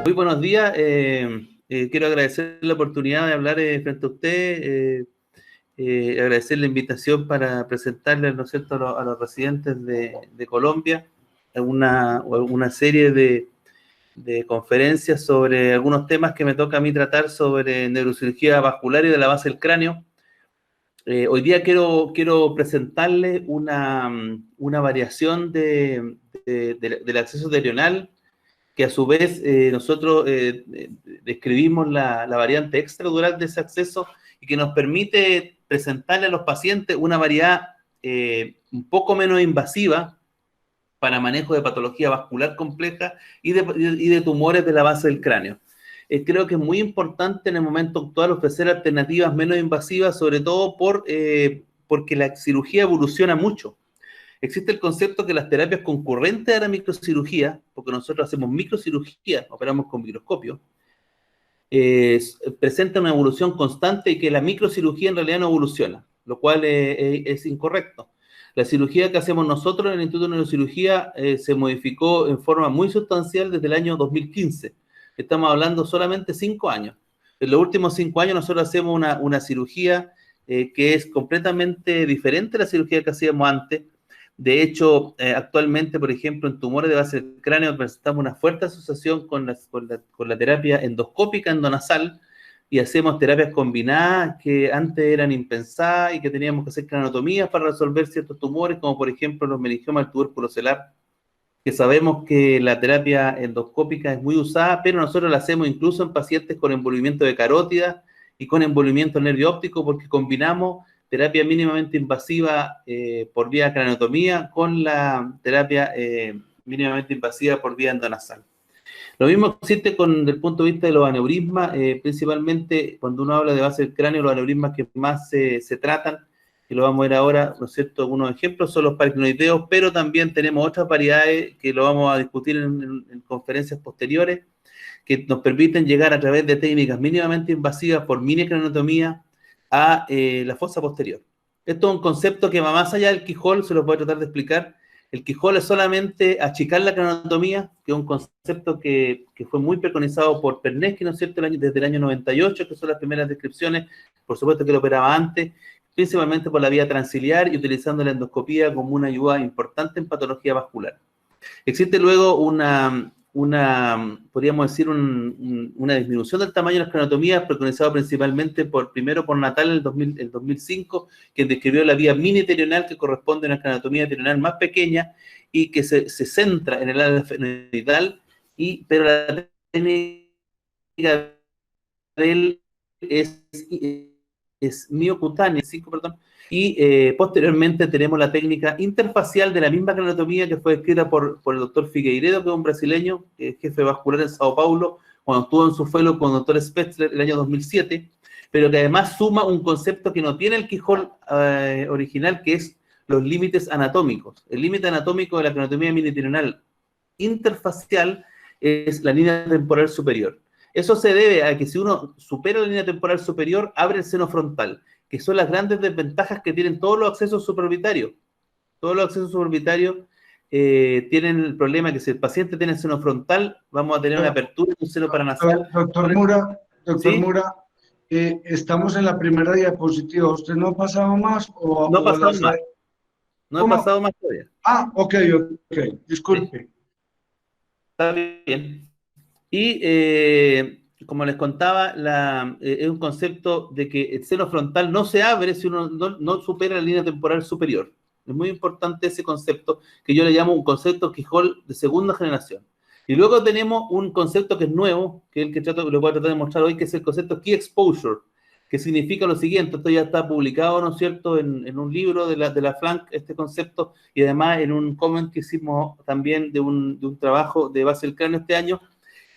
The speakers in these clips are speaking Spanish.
Muy buenos días. Quiero agradecer la oportunidad de hablar frente a usted, agradecer la invitación para presentarles, ¿no es cierto?, a los residentes de Colombia una serie de conferencias sobre algunos temas que me toca a mí tratar sobre neurocirugía vascular y de la base del cráneo. Hoy día quiero presentarles una variación del acceso terional, que a su vez nosotros describimos la variante extradural de ese acceso y que nos permite presentarle a los pacientes una variedad un poco menos invasiva para manejo de patología vascular compleja y de tumores de la base del cráneo. Creo que es muy importante en el momento actual ofrecer alternativas menos invasivas, sobre todo porque la cirugía evoluciona mucho. Existe el concepto que las terapias concurrentes a la microcirugía, porque nosotros hacemos microcirugía, operamos con microscopio, presentan una evolución constante y que la microcirugía en realidad no evoluciona, lo cual es incorrecto. La cirugía que hacemos nosotros en el Instituto de Neurocirugía se modificó en forma muy sustancial desde el año 2015. Estamos hablando solamente 5 años. En los últimos 5 años nosotros hacemos una cirugía que es completamente diferente a la cirugía que hacíamos antes. De hecho, actualmente, por ejemplo, en tumores de base del cráneo presentamos una fuerte asociación con la terapia endoscópica endonasal y hacemos terapias combinadas que antes eran impensadas y que teníamos que hacer craniotomías para resolver ciertos tumores, como por ejemplo los meningiomas del tubérculo celular, que sabemos que la terapia endoscópica es muy usada, pero nosotros la hacemos incluso en pacientes con envolvimiento de carótida y con envolvimiento nervio óptico, porque combinamos terapia mínimamente invasiva por vía craniotomía con la terapia mínimamente invasiva por vía endonasal. Lo mismo existe desde el punto de vista de los aneurismas, principalmente cuando uno habla de base del cráneo, los aneurismas que más se tratan, que lo vamos a ver ahora, ¿no es cierto? Algunos ejemplos son los parquinoideos, pero también tenemos otras variedades que lo vamos a discutir en conferencias posteriores, que nos permiten llegar a través de técnicas mínimamente invasivas por mini craniotomía a la fosa posterior. Esto es un concepto que va más allá del Keyhole, se lo voy a tratar de explicar. El Keyhole es solamente achicar la craniotomía, que es un concepto que fue muy preconizado por Pernesky, ¿no es cierto?, desde el año 98, que son las primeras descripciones, por supuesto que lo operaba antes, principalmente por la vía transiliar y utilizando la endoscopía como una ayuda importante en patología vascular. Existe luego podríamos decir, una disminución del tamaño de las craniotomías, preconizado principalmente primero por Natal en el 2005, quien describió la vía mini-terional, que corresponde a una craniotomía terional más pequeña y que se centra en el área fenoidal, pero la técnica de él es miocutánea, y posteriormente tenemos la técnica interfacial de la misma craniotomía que fue escrita por el doctor Figueiredo, que es un brasileño, jefe vascular en Sao Paulo, cuando estuvo en su fellow con el doctor Spetzler el año 2007, pero que además suma un concepto que no tiene el Keyhole original, que es los límites anatómicos. El límite anatómico de la craniotomía miniterional interfacial es la línea temporal superior. Eso se debe a que si uno supera la línea temporal superior, abre el seno frontal, que son las grandes desventajas que tienen todos los accesos supraorbitarios. Todos los accesos supraorbitarios tienen el problema que si el paciente tiene seno frontal, vamos a tener una apertura de un seno paranasal. Doctor Mura, estamos en la primera diapositiva. ¿Usted no ha pasado más? No ha pasado más. No he pasado más todavía. Ok, disculpe. Está bien. Y como les contaba, es un concepto de que el seno frontal no se abre si uno no supera la línea temporal superior. Es muy importante ese concepto, que yo le llamo un concepto Keyhole de segunda generación. Y luego tenemos un concepto que es nuevo, que es el que lo voy a tratar de mostrar hoy, que es el concepto Key Exposure, que significa lo siguiente. Esto ya está publicado, ¿no es cierto?, en un libro de la Flank, este concepto, y además en un comment que hicimos también de un trabajo de base del cráneo este año,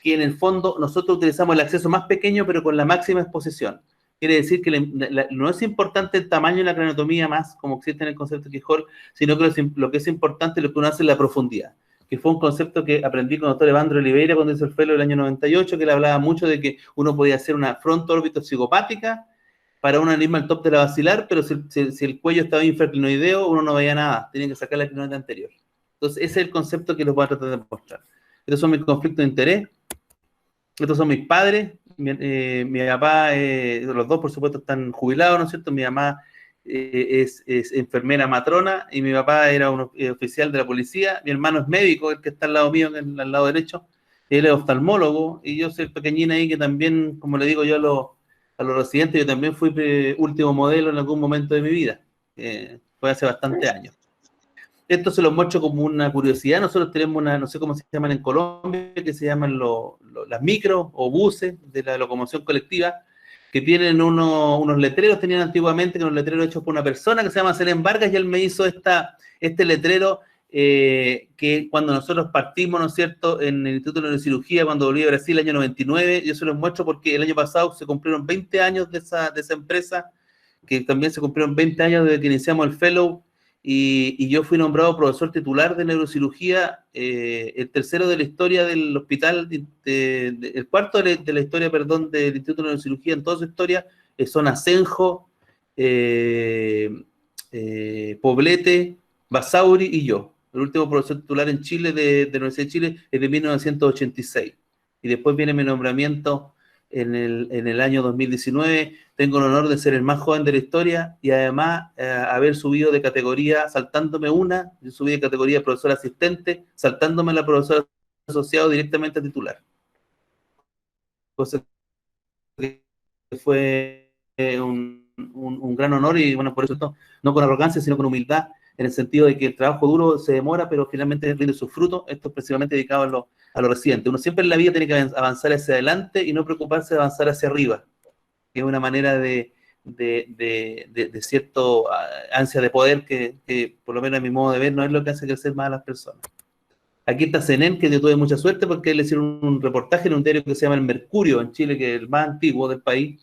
que en el fondo nosotros utilizamos el acceso más pequeño pero con la máxima exposición. Quiere decir que no es importante el tamaño de la craniotomía más, como existe en el concepto de Keyhole, sino que lo que es importante es lo que uno hace en la profundidad, que fue un concepto que aprendí con el doctor Evandro Oliveira cuando hizo el fellow del año 98, que le hablaba mucho de que uno podía hacer una fronto-órbito-psicopática para un aneurisma al top de la basilar, pero si el cuello estaba infraclinoideo, uno no veía nada, tenía que sacar la clinoide anterior. Entonces, ese es el concepto que les voy a tratar de mostrar. Estos son mis conflictos de interés. Estos son mis padres. Mi papá, los dos por supuesto están jubilados, ¿no es cierto? Mi mamá es enfermera matrona y mi papá era un oficial de la policía. Mi hermano es médico, el que está al lado mío, al lado derecho. Él es oftalmólogo y yo soy el pequeñín ahí que también, como le digo yo a los residentes, yo también fui último modelo en algún momento de mi vida. Fue hace bastante años. Esto se lo muestro como una curiosidad. Nosotros tenemos una, no sé cómo se llaman en Colombia, que se llaman las micros o buses de la locomoción colectiva, que tienen unos letreros, tenían antiguamente, que unos letreros hechos por una persona que se llama Selén Vargas, y él me hizo este letrero que cuando nosotros partimos, ¿no es cierto?, en el Instituto de Neurocirugía, cuando volví a Brasil el año 99, yo se los muestro porque el año pasado se cumplieron 20 años de esa empresa, que también se cumplieron 20 años desde que iniciamos el Fellow, y yo fui nombrado profesor titular de neurocirugía, el tercero de la historia del hospital, el cuarto de la historia, perdón, del Instituto de Neurocirugía en toda su historia, son Asenjo, Poblete, Basauri y yo. El último profesor titular en Chile de la Universidad de Chile es de 1986. Y después viene mi nombramiento en el año 2019. Tengo el honor de ser el más joven de la historia y además haber subido de categoría, saltándome yo subí de categoría de profesor asistente, saltándome la profesora asociado directamente a titular. Cosa que fue un gran honor y bueno, por eso no con arrogancia, sino con humildad, en el sentido de que el trabajo duro se demora, pero finalmente rinde sus frutos. Esto es precisamente dedicado a los residentes. Uno siempre en la vida tiene que avanzar hacia adelante y no preocuparse de avanzar hacia arriba, que es una manera de cierto ansia de poder que, por lo menos a mi modo de ver, no es lo que hace crecer más a las personas. Aquí está Zenén, que yo tuve mucha suerte porque le hicieron un reportaje en un diario que se llama El Mercurio, en Chile, que es el más antiguo del país,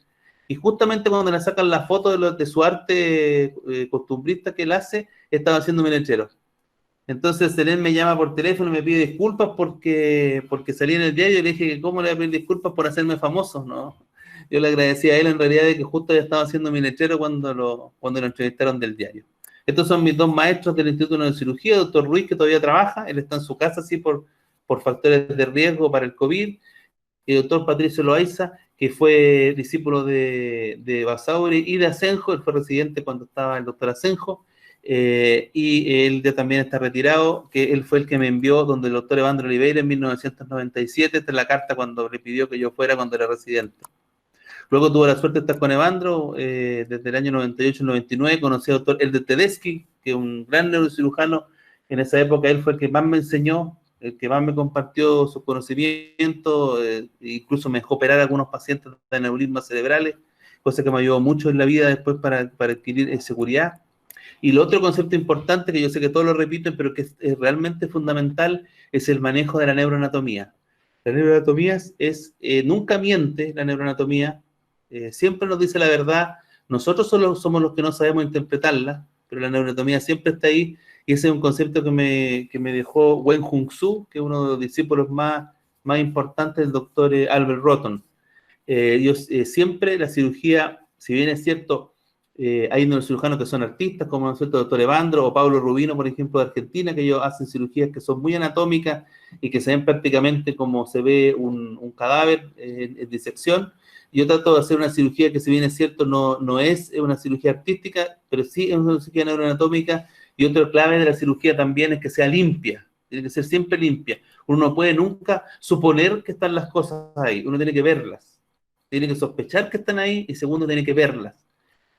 y justamente cuando le sacan la foto de su arte costumbrista que él hace, estaba haciendo un lechero. Entonces Zenén me llama por teléfono y me pide disculpas porque salí en el diario y le dije que cómo le voy a pedir disculpas por hacerme famoso, ¿no? Yo le agradecí a él en realidad de que justo ya estaba haciendo mi lechero cuando lo entrevistaron del diario. Estos son mis dos maestros del Instituto de Neurocirugía, doctor Ruiz, que todavía trabaja, él está en su casa, sí, por factores de riesgo para el COVID, y el doctor Patricio Loaiza, que fue discípulo de Basauri y de Asenjo, él fue residente cuando estaba el doctor Asenjo, y él ya también está retirado, que él fue el que me envió donde el doctor Evandro Oliveira en 1997, esta es la carta cuando le pidió que yo fuera cuando era residente. Luego tuve la suerte de estar con Evandro desde el año 98 al 99, conocí al doctor Elder Tedeschi, que es un gran neurocirujano. En esa época él fue el que más me enseñó, el que más me compartió sus conocimientos, incluso me dejó operar a algunos pacientes de aneurismas cerebrales, cosa que me ayudó mucho en la vida después para adquirir seguridad. Y lo otro concepto importante, que yo sé que todos lo repiten, pero que es realmente fundamental, es el manejo de la neuroanatomía. La neuroanatomía nunca miente, la neuroanatomía, siempre nos dice la verdad. Nosotros solo somos los que no sabemos interpretarla, pero la neuroanatomía siempre está ahí, y ese es un concepto que me dejó Wen Hung Su, que es uno de los discípulos más importantes del doctor Albert Roton. Siempre la cirugía, si bien es cierto, hay neurocirujanos que son artistas, como el doctor Evandro o Pablo Rubino, por ejemplo, de Argentina, que ellos hacen cirugías que son muy anatómicas y que se ven prácticamente como se ve un cadáver en disección. Yo trato de hacer una cirugía que, si bien es cierto, no es una cirugía artística, pero sí es una cirugía neuroanatómica, y otra clave de la cirugía también es que sea limpia, tiene que ser siempre limpia. Uno no puede nunca suponer que están las cosas ahí, uno tiene que verlas, tiene que sospechar que están ahí, y segundo, tiene que verlas.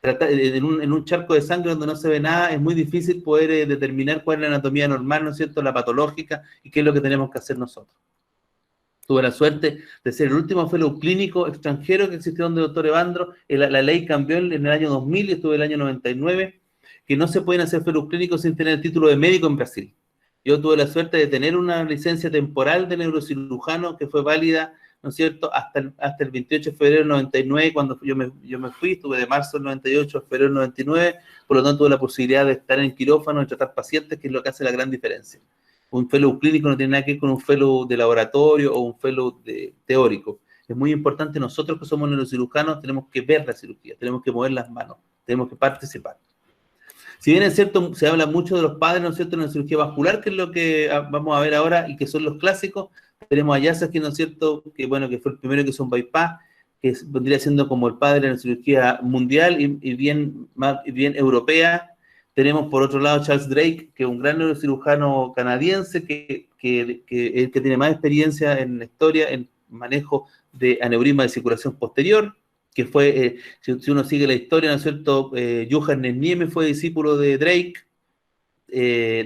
En un charco de sangre donde no se ve nada, es muy difícil poder determinar cuál es la anatomía normal, ¿no es cierto?, la patológica, y qué es lo que tenemos que hacer nosotros. Tuve la suerte de ser el último fellow clínico extranjero que existió donde el doctor Evandro. La ley cambió en el año 2000 y estuve en el año 99, que no se pueden hacer fellow clínicos sin tener el título de médico en Brasil. Yo tuve la suerte de tener una licencia temporal de neurocirujano que fue válida, ¿no es cierto?, hasta el 28 de febrero del 99, cuando yo me fui. Estuve de marzo del 98 a febrero del 99, por lo tanto tuve la posibilidad de estar en quirófano y tratar pacientes, que es lo que hace la gran diferencia. Un fellow clínico no tiene nada que ver con un fellow de laboratorio o un fellow teórico. Es muy importante, nosotros que somos neurocirujanos tenemos que ver la cirugía, tenemos que mover las manos, tenemos que participar. Si bien es cierto, se habla mucho de los padres, ¿no es cierto?, en la cirugía vascular, que es lo que vamos a ver ahora y que son los clásicos. Tenemos a Yasser, ¿no es cierto?, que bueno, que fue el primero que hizo un bypass, que vendría siendo como el padre de la cirugía mundial y bien europea. Tenemos por otro lado Charles Drake, que es un gran neurocirujano canadiense que tiene más experiencia en la historia, en manejo de aneurisma de circulación posterior, que fue, si uno sigue la historia, ¿no es cierto?, Johann Nieme fue discípulo de Drake.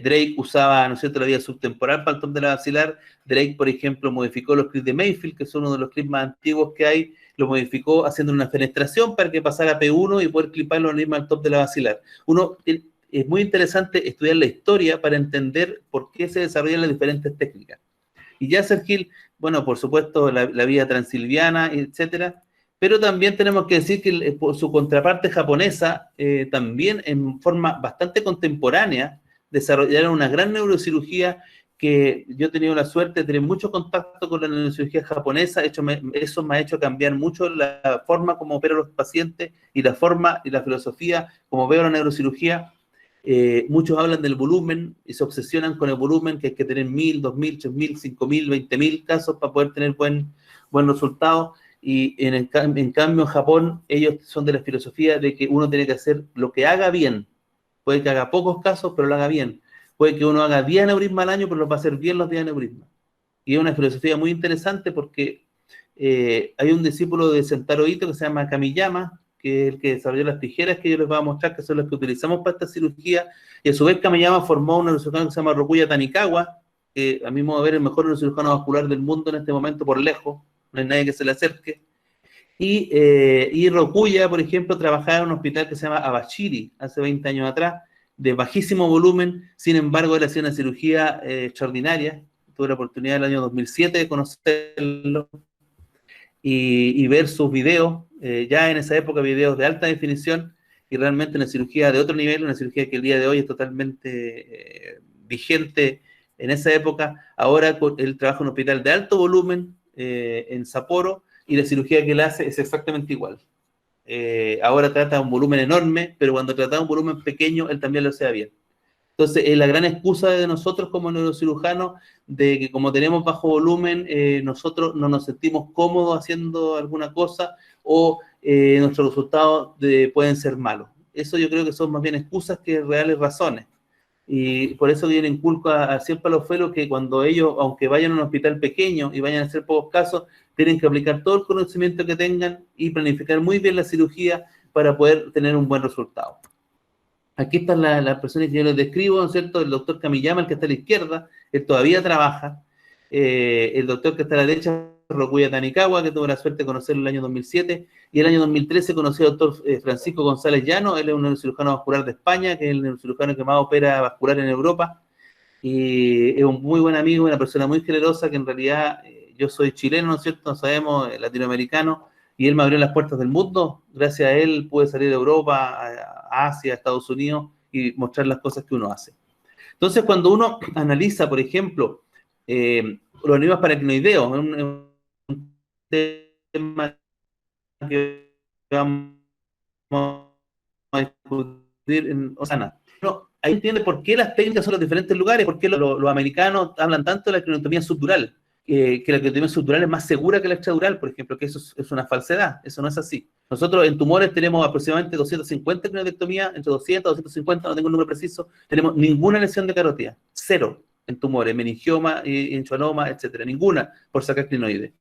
Drake usaba, ¿no es cierto?, la vía subtemporal para el top de la basilar. Drake, por ejemplo, modificó los clips de Mayfield, que son uno de los clips más antiguos que hay, lo modificó haciendo una fenestración para que pasara P1 y poder cliparlo al top de la basilar. Es muy interesante estudiar la historia para entender por qué se desarrollan las diferentes técnicas. Y Yasser Hill, bueno, por supuesto, la vía transilviana, etcétera, pero también tenemos que decir que por su contraparte japonesa, también en forma bastante contemporánea, desarrollaron una gran neurocirugía que yo he tenido la suerte de tener mucho contacto con la neurocirugía japonesa. Eso me ha hecho cambiar mucho la forma como opero los pacientes y la forma y la filosofía como veo la neurocirugía. Muchos hablan del volumen y se obsesionan con el volumen, que hay que tener 1000, 2000, 3000, 5000, 20000 casos para poder tener buen resultado. Y en cambio en Japón ellos son de la filosofía de que uno tiene que hacer lo que haga bien. Puede que haga pocos casos, pero lo haga bien. Puede que uno haga 10 aneurismas al año, pero lo va a hacer bien los 10 aneurismas. Y es una filosofía muy interesante porque hay un discípulo de Sentaro Ito que se llama Kamiyama, que es el que desarrolló las tijeras que yo les voy a mostrar, que son las que utilizamos para esta cirugía, y a su vez Kamiyama formó un neurocirujano que se llama Rokuya Tanikawa, que a mi modo de ver es el mejor neurocirujano vascular del mundo en este momento por lejos, no hay nadie que se le acerque. Y Rokuya, por ejemplo, trabajaba en un hospital que se llama Abashiri, hace 20 años atrás, de bajísimo volumen. Sin embargo, él hacía una cirugía extraordinaria. Tuve la oportunidad el año 2007 de conocerlo y ver sus videos, ya en esa época videos de alta definición, y realmente una cirugía de otro nivel, una cirugía que el día de hoy es totalmente vigente en esa época. Ahora él trabaja en un hospital de alto volumen en Sapporo, y la cirugía que él hace es exactamente igual. Ahora trata un volumen enorme, pero cuando trataba un volumen pequeño, él también lo hacía bien. Entonces, es la gran excusa de nosotros como neurocirujanos, de que como tenemos bajo volumen, nosotros no nos sentimos cómodos haciendo alguna cosa, o nuestros resultados pueden ser malos. Eso yo creo que son más bien excusas que reales razones. Y por eso yo le inculco siempre a los fellows que cuando ellos, aunque vayan a un hospital pequeño y vayan a hacer pocos casos, tienen que aplicar todo el conocimiento que tengan y planificar muy bien la cirugía para poder tener un buen resultado. Aquí están las personas que yo les describo, ¿no es cierto? El doctor Kamiyama, el que está a la izquierda, él todavía trabaja. El doctor que está a la derecha, Rokuya Tanikawa, que tuve la suerte de conocerlo en el año 2007, y el año 2013 conocí al doctor Francisco González Llano. Él es un neurocirujano vascular de España, que es el neurocirujano que más opera vascular en Europa, y es un muy buen amigo, una persona muy generosa, que en realidad yo soy chileno, ¿no es cierto? No sabemos, latinoamericano, y él me abrió las puertas del mundo. Gracias a él pude salir de Europa, a Asia, a Estados Unidos, y mostrar las cosas que uno hace. Entonces, cuando uno analiza, por ejemplo, los enigmas paraquinoideos, un tema que vamos a discutir en Osana. No, ahí entiende por qué las técnicas son los diferentes lugares, por qué los americanos hablan tanto de la crinotomía subdural, que la crinotomía subdural es más segura que la extradural, por ejemplo, que eso es una falsedad, eso no es así. Nosotros en tumores tenemos aproximadamente 250 crinodectomías, entre 200 y 250, no tengo un número preciso, tenemos ninguna lesión de carótida, cero en tumores, meningioma, schwannoma, etcétera, ninguna por sacar crinoides.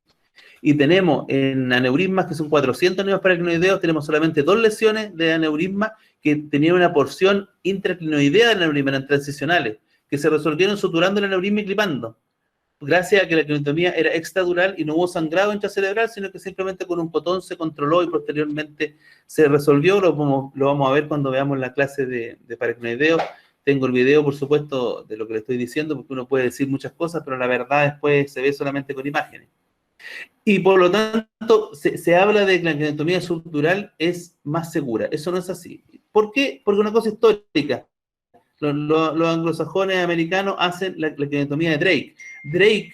Y tenemos en aneurismas, que son 400 aneurismas paracrinoideos, tenemos solamente 2 lesiones de aneurisma que tenían una porción intraclinoidea de aneurisma, eran transicionales, que se resolvieron suturando el aneurisma y clipando, gracias a que la crinotomía era extradural y no hubo sangrado intracerebral, sino que simplemente con un cotón se controló y posteriormente se resolvió. Lo vamos a ver cuando veamos la clase de paracrinoideo. Tengo el video, por supuesto, de lo que le estoy diciendo, porque uno puede decir muchas cosas, pero la verdad después se ve solamente con imágenes. Y por lo tanto, se habla de que la crinotomía subdural es más segura. Eso no es así. ¿Por qué? Porque una cosa histórica. Los anglosajones americanos hacen la crinotomía de Drake. Drake...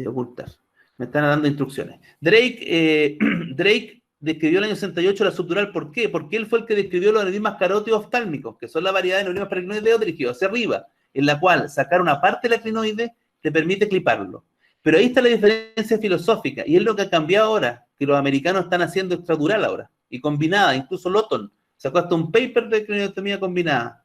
ocultar. Me están dando instrucciones. Drake describió en el año 68 la subdural. ¿Por qué? Porque él fue el que describió los neurismas carótidos oftálmicos, que son la variedad de neurismas paraclinoideos dirigidos hacia arriba, en la cual sacar una parte de la clinoide te permite cliparlo. Pero ahí está la diferencia filosófica, y es lo que ha cambiado ahora, que los americanos están haciendo extradural ahora, y combinada. Incluso Lawton sacó hasta un paper de cliniotomía combinada,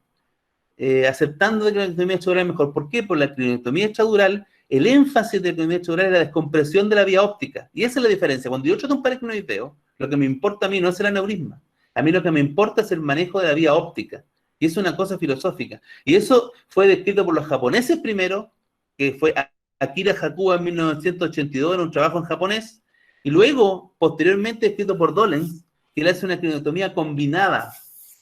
aceptando de que la cliniotomía extradural es mejor. ¿Por qué? Por la cliniotomía extradural, el énfasis de la cliniotomía extradural es la descompresión de la vía óptica, y esa es la diferencia. Cuando yo trato un paraclinoideo, lo que me importa a mí no es el aneurisma, a mí lo que me importa es el manejo de la vía óptica, y es una cosa filosófica. Y eso fue descrito por los japoneses primero, que fue Akira Hakuba en 1982 en un trabajo en japonés, y luego, posteriormente, escrito por Dollens, que él hace una cliniotomía combinada.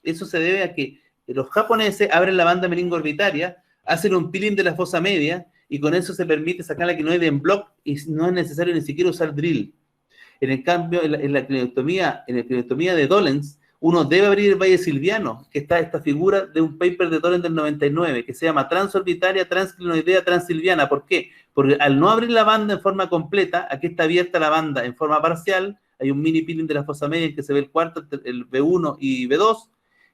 Eso se debe a que los japoneses abren la banda meningo-orbitaria, hacen un peeling de la fosa media, y con eso se permite sacar la clinoide en block, y no es necesario ni siquiera usar drill. En el cambio, en la cliniotomía de Dollens, uno debe abrir el valle silviano, que está esta figura de un paper de Dollens del 99, que se llama transorbitaria, transclinoidea, transilviana. ¿Por qué? Porque al no abrir la banda en forma completa, aquí está abierta la banda en forma parcial, hay un mini peeling de la fosa media en que se ve el cuarto, el B1 y B2,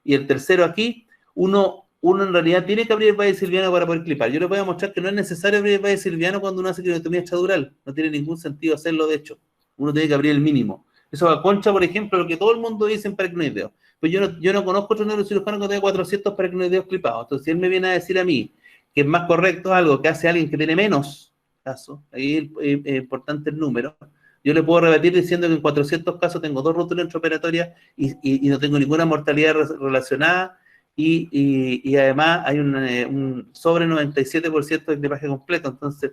y el tercero aquí, uno en realidad tiene que abrir el valle silviano para poder clipar. Yo les voy a mostrar que no es necesario abrir el valle silviano cuando uno hace cliniotomía extradural, no tiene ningún sentido hacerlo, de hecho, uno tiene que abrir el mínimo. Eso va contra, por ejemplo, lo que todo el mundo dice en paraclinoideo. Pues yo no conozco otro neurocirujano que tenga 400 paraclinoideos clipados. Entonces, si él me viene a decir a mí que es más correcto algo que hace alguien que tiene menos casos, ahí es importante el número, yo le puedo rebatir diciendo que en 400 casos tengo 2 rupturas intraoperatorias y no tengo ninguna mortalidad relacionada, y además hay un sobre 97% de clipaje completo. Entonces,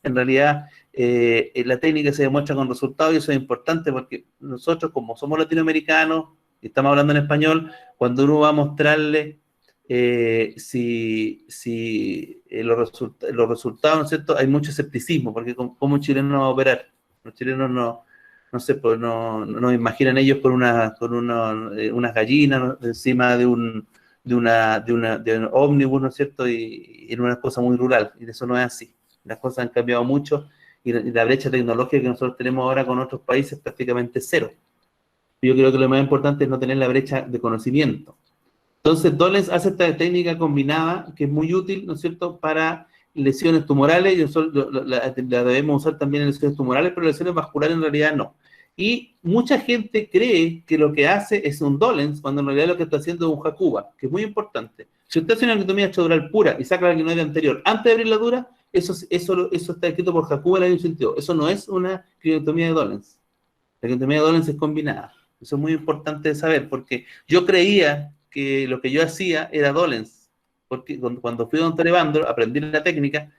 en realidad, la técnica se demuestra con resultados, y eso es importante porque nosotros, como somos latinoamericanos y estamos hablando en español, cuando uno va a mostrarle los resultados, ¿no es cierto?, hay mucho escepticismo, porque como un chileno va a operar. Los chilenos no sé, pues no imaginan ellos con unas gallinas, ¿no?, encima de un ómnibus, ¿no es cierto?, y en una cosa muy rural, y eso no es así. Las cosas han cambiado mucho, y la brecha tecnológica que nosotros tenemos ahora con otros países es prácticamente cero. Yo creo que lo más importante es no tener la brecha de conocimiento. Entonces, Dollens hace esta técnica combinada, que es muy útil, ¿no es cierto?, para lesiones tumorales, y nosotros la debemos usar también en lesiones tumorales, pero lesiones vasculares en realidad no. Y mucha gente cree que lo que hace es un Dollens, cuando en realidad lo que está haciendo es un Hakuba, que es muy importante. Si usted hace una cliniotomía extradural pura y saca la clinoide anterior antes de abrir la dura, eso está escrito por Hakuba en el año 82. Eso no es una cliniotomía de Dollens. La cliniotomía de Dollens es combinada. Eso es muy importante de saber, porque yo creía que lo que yo hacía era Dollens, porque cuando fui a don Evandro, aprendí la técnica,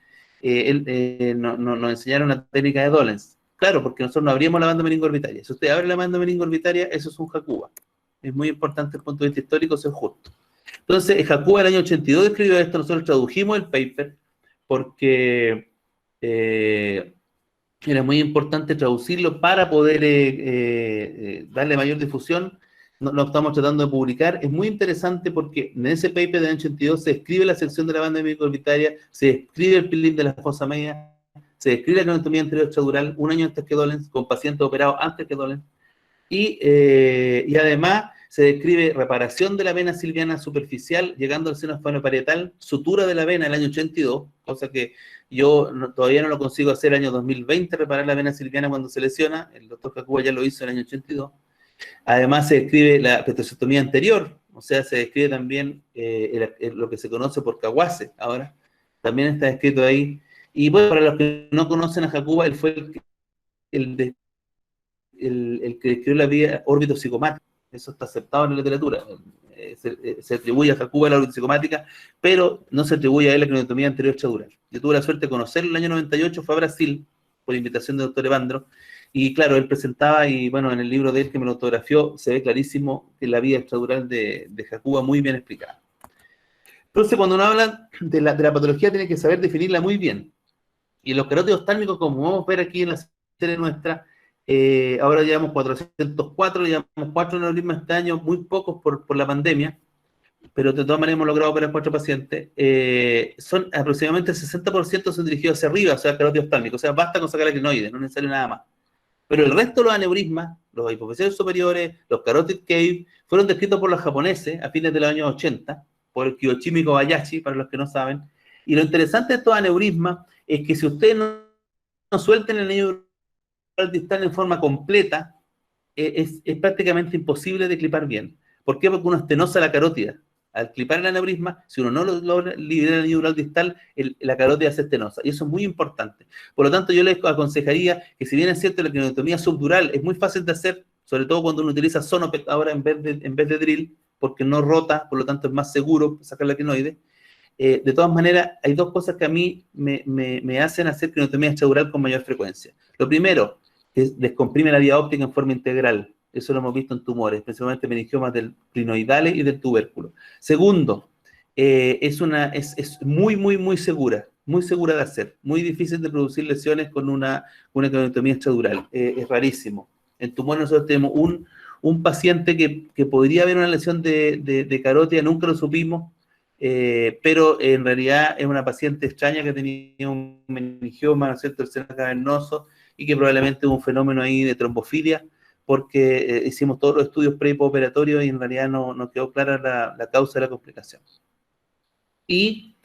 nos enseñaron la técnica de Dollens. Claro, porque nosotros no abrimos la banda meningo-orbitaria. Si usted abre la banda meningo-orbitaria, eso es un Hakuba. Es muy importante desde el punto de vista histórico ser justo. Entonces, Hakuba en el año 82 escribió esto, nosotros tradujimos el paper, porque era muy importante traducirlo para poder darle mayor difusión. Lo estamos tratando de publicar. Es muy interesante porque en ese paper del año 82 se escribe la sección de la banda meningo-orbitaria, se escribe el peeling de la fosa media, se describe la cliniotomía anterior extradural un año antes que Dollens, con pacientes operados antes que Dollens, y además se describe reparación de la vena silviana superficial, llegando al seno esfenoparietal, sutura de la vena el año 82, cosa que yo todavía no lo consigo hacer el año 2020, reparar la vena silviana cuando se lesiona. El doctor Hakuba ya lo hizo en el año 82. Además se describe la petrosectomía anterior, o sea, se describe también lo que se conoce por Kawase ahora, también está escrito ahí. Y bueno, para los que no conocen a Hakuba, él fue el que describió la vía órbito-psicomática. Eso está aceptado en la literatura. Se atribuye a Hakuba la órbito psicomática, pero no se atribuye a él la cliniotomía anterior extradural. Yo tuve la suerte de conocerlo en el año 98, fue a Brasil, por invitación del doctor Evandro, y claro, él presentaba, y bueno, en el libro de él que me lo autografió, se ve clarísimo que la vía extradural de Hakuba muy bien explicada. Entonces, cuando uno habla de la patología, tiene que saber definirla muy bien. Y los carótidos oftálmicos, como vamos a ver aquí en la serie nuestra, ahora llevamos 404, llevamos 4 neurismas este año, muy pocos por la pandemia, pero de todas maneras hemos logrado operar 4 pacientes. Son aproximadamente el 60% son dirigidos hacia arriba, o sea, carótidos oftálmicos, o sea, basta con sacar la clinoide, no es necesario nada más. Pero el resto de los aneurismas, los hipofisarios superiores, los carotid cave, fueron descritos por los japoneses a fines de los años 80, por el Kiyoshimi Kobayashi, para los que no saben. Y lo interesante de estos aneurismas es que si ustedes no suelten el anillo neural distal en forma completa, es prácticamente imposible de clipar bien. ¿Por qué? Porque uno estenosa la carótida. Al clipar el aneurisma, si uno no logra liberar el anillo neural distal, la carótida se estenosa. Y eso es muy importante. Por lo tanto, yo les aconsejaría que, si bien es cierto la craniotomía subdural es muy fácil de hacer, sobre todo cuando uno utiliza Sonopet ahora en vez de drill, porque no rota, por lo tanto es más seguro sacar la crinoide. De todas maneras, hay dos cosas que a mí me hacen hacer craniotomía extradural con mayor frecuencia. Lo primero, es descomprime la vía óptica en forma integral. Eso lo hemos visto en tumores, principalmente meningiomas del clinoidales y del tubérculo. Segundo, es muy segura de hacer, muy difícil de producir lesiones con una craniotomía extradural. Es rarísimo. En tumores nosotros tenemos un paciente que podría haber una lesión de carótida, nunca lo supimos, pero en realidad es una paciente extraña que tenía un meningioma, ¿no es cierto?, el seno cavernoso, y que probablemente hubo un fenómeno ahí de trombofilia, porque hicimos todos los estudios pre y postoperatorios y en realidad no quedó clara la causa de la complicación. Y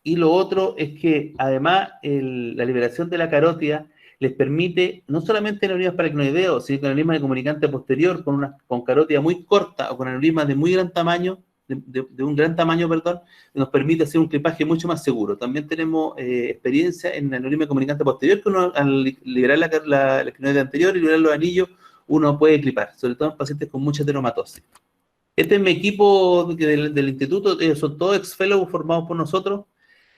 lo otro es que además la liberación de la carótida les permite no solamente aneurismas paracnoideos, sino que aneurismas de comunicante posterior con carótida muy corta o con aneurismas de muy gran tamaño, de un gran tamaño, perdón, nos permite hacer un clipaje mucho más seguro. También tenemos experiencia en aneurisma de comunicante posterior, que uno, al liberar la crinoide anterior y liberar los anillos, uno puede clipar, sobre todo en pacientes con mucha ateromatosis. Este es mi equipo del instituto, son todos ex-fellow formados por nosotros,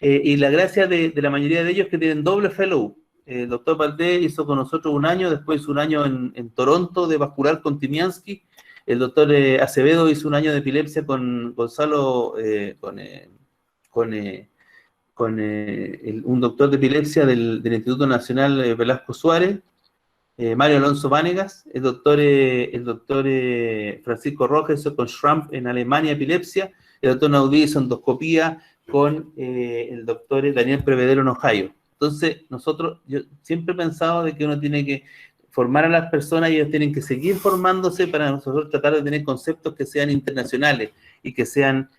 y la gracia de la mayoría de ellos es que tienen doble fellow. El doctor Valdés hizo con nosotros un año, después hizo un año en Toronto de vascular con Timiansky. El doctor Acevedo hizo un año de epilepsia con Gonzalo, un doctor de epilepsia del Instituto Nacional Velasco Suárez, Mario Alonso Vanegas, el doctor Francisco Rojas hizo con Schramm en Alemania epilepsia, el doctor Naudí hizo endoscopía con el doctor Daniel Prevedero en Ohio. Entonces, yo siempre he pensado de que uno tiene que formar a las personas y ellos tienen que seguir formándose para nosotros tratar de tener conceptos que sean internacionales y que sean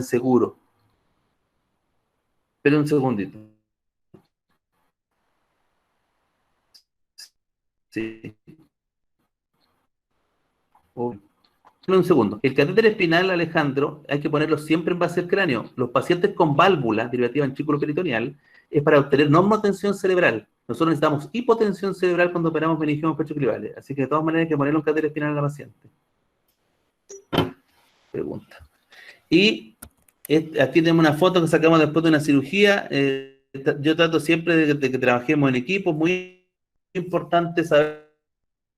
seguros. Espera un segundito. Sí. Un segundo. El catéter espinal, Alejandro, hay que ponerlo siempre en base al cráneo. Los pacientes con válvula derivativa ventriculoperitoneal es para obtener normotensión cerebral. Nosotros necesitamos hipotensión cerebral cuando operamos meningiomas petroclivales. Así que de todas maneras hay que ponerle un catéter espinal a la paciente. Pregunta. Y aquí tenemos una foto que sacamos después de una cirugía. Yo trato siempre de que trabajemos en equipo. Muy importante saber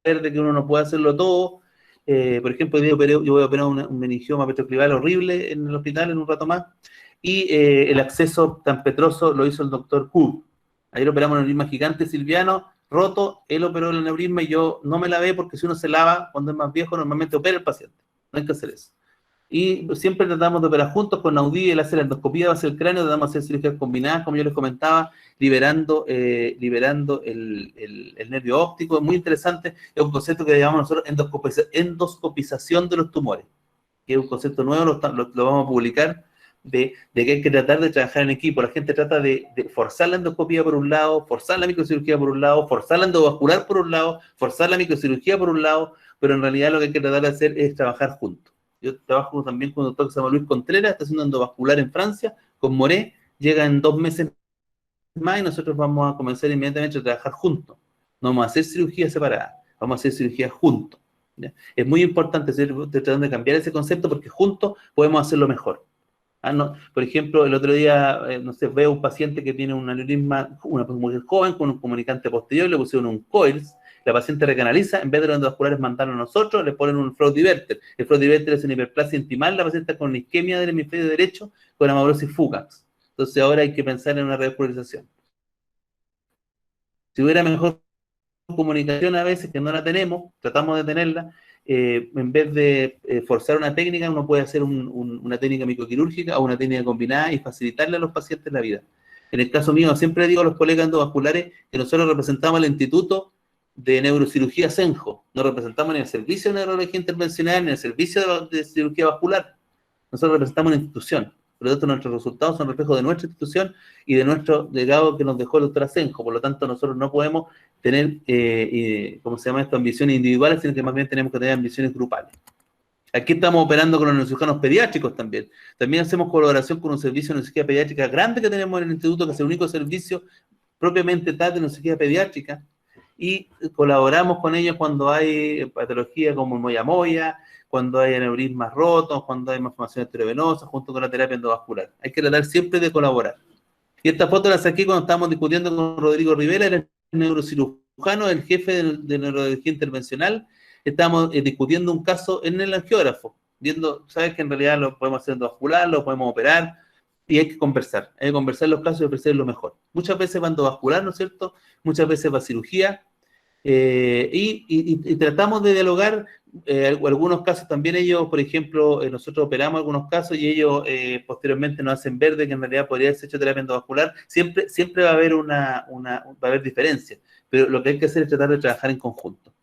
de que uno no puede hacerlo todo. Por ejemplo, yo voy a operar un meningioma petroclival horrible en el hospital en un rato más, y el acceso tan petroso lo hizo el doctor Cook. Ayer operamos un aneurisma gigante silviano, roto, él operó el aneurisma y yo no me lavé, porque si uno se lava cuando es más viejo, normalmente opera el paciente. No hay que hacer eso. Y siempre tratamos de operar juntos con Naudí, él hace la endoscopía, hace el cráneo, tratamos de hacer cirugías combinadas, como yo les comentaba, liberando el nervio óptico. Es muy interesante, es un concepto que llamamos nosotros endoscopización de los tumores, que es un concepto nuevo, lo vamos a publicar, de que hay que tratar de trabajar en equipo. La gente trata de forzar la endoscopía por un lado, forzar la microcirugía por un lado, forzar la endovascular por un lado, forzar la microcirugía por un lado, pero en realidad lo que hay que tratar de hacer es trabajar juntos. Yo trabajo también con el doctor que se llama Luis Contreras, está haciendo endovascular en Francia, con Moré, llega en 2 meses más y nosotros vamos a comenzar inmediatamente a trabajar juntos. No vamos a hacer cirugía separada, vamos a hacer cirugía juntos. ¿Ya? Es muy importante tratar de cambiar ese concepto, porque juntos podemos hacerlo mejor. Por ejemplo, el otro día, veo un paciente que tiene un aneurisma, una mujer joven con un comunicante posterior, le pusieron un coils, la paciente recanaliza, en vez de los endovasculares mandarlo a nosotros, le ponen un flow diverter. El flow diverter es una hiperplasia intimal, la paciente con una isquemia del hemisferio derecho con amaurosis fugax. Entonces ahora hay que pensar en una revascularización. Si hubiera mejor comunicación a veces, que no la tenemos, tratamos de tenerla, en vez de forzar una técnica, uno puede hacer una técnica microquirúrgica o una técnica combinada y facilitarle a los pacientes la vida. En el caso mío, siempre digo a los colegas endovasculares que nosotros representamos al Instituto de Neurocirugía Senjo, no representamos ni el Servicio de Neurología Intervencional, ni el Servicio de Cirugía Vascular. Nosotros representamos una institución. Por lo tanto, nuestros resultados son reflejos de nuestra institución y de nuestro legado que nos dejó el doctor Asenjo. Por lo tanto, nosotros no podemos tener, ¿cómo se llama esto?, ambiciones individuales, sino que más bien tenemos que tener ambiciones grupales. Aquí estamos operando con los neurocirujanos pediátricos también. También hacemos colaboración con un servicio de neurocirugía pediátrica grande que tenemos en el instituto, que es el único servicio propiamente tal de neurocirugía pediátrica, y colaboramos con ellos cuando hay patología como moya-moya, cuando hay aneurismas rotos, cuando hay malformaciones arteriovenosas, junto con la terapia endovascular. Hay que tratar siempre de colaborar. Y esta foto la saqué cuando estábamos discutiendo con Rodrigo Rivera, el neurocirujano, el jefe de neurología intervencional. Estábamos discutiendo un caso en el angiógrafo, viendo, sabes que en realidad lo podemos hacer endovascular, lo podemos operar, y hay que conversar los casos y ofrecer lo mejor. Muchas veces va endovascular, ¿no es cierto? Muchas veces va cirugía, y tratamos de dialogar. Algunos casos también ellos, por ejemplo, nosotros operamos algunos casos y ellos posteriormente nos hacen ver de que en realidad podría ser hecho terapia endovascular. Siempre va a haber va a haber diferencias, pero lo que hay que hacer es tratar de trabajar en conjunto.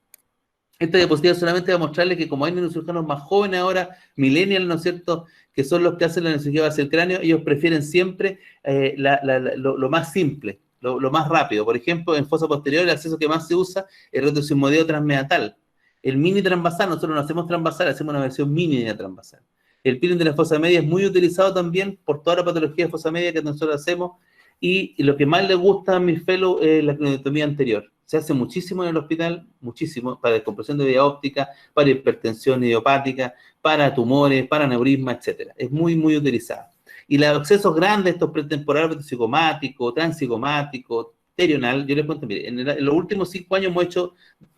Esta diapositiva solamente va a mostrarles que como hay neurocirujanos más jóvenes ahora, millennials, ¿no es cierto?, que son los que hacen la neurocirugía base del cráneo, ellos prefieren siempre lo más simple, lo más rápido. Por ejemplo, en fosa posterior el acceso que más se usa es el retrosigmoideo transmeatal. El mini transvasal, nosotros no hacemos transvasal, hacemos una versión mini de transvasal. El peeling de la fosa media es muy utilizado también por toda la patología de fosa media que nosotros hacemos, y lo que más les gusta a mis fellows es la craniotomía anterior. Se hace muchísimo en el hospital, muchísimo, para descompresión de vía óptica, para hipertensión idiopática, para tumores, para aneurisma, etc. Es muy, muy utilizada. Y los accesos grandes, estos pretemporales, psicomático, transpsicomático, terional, yo les cuento, mire, en los últimos 5 años hemos hecho,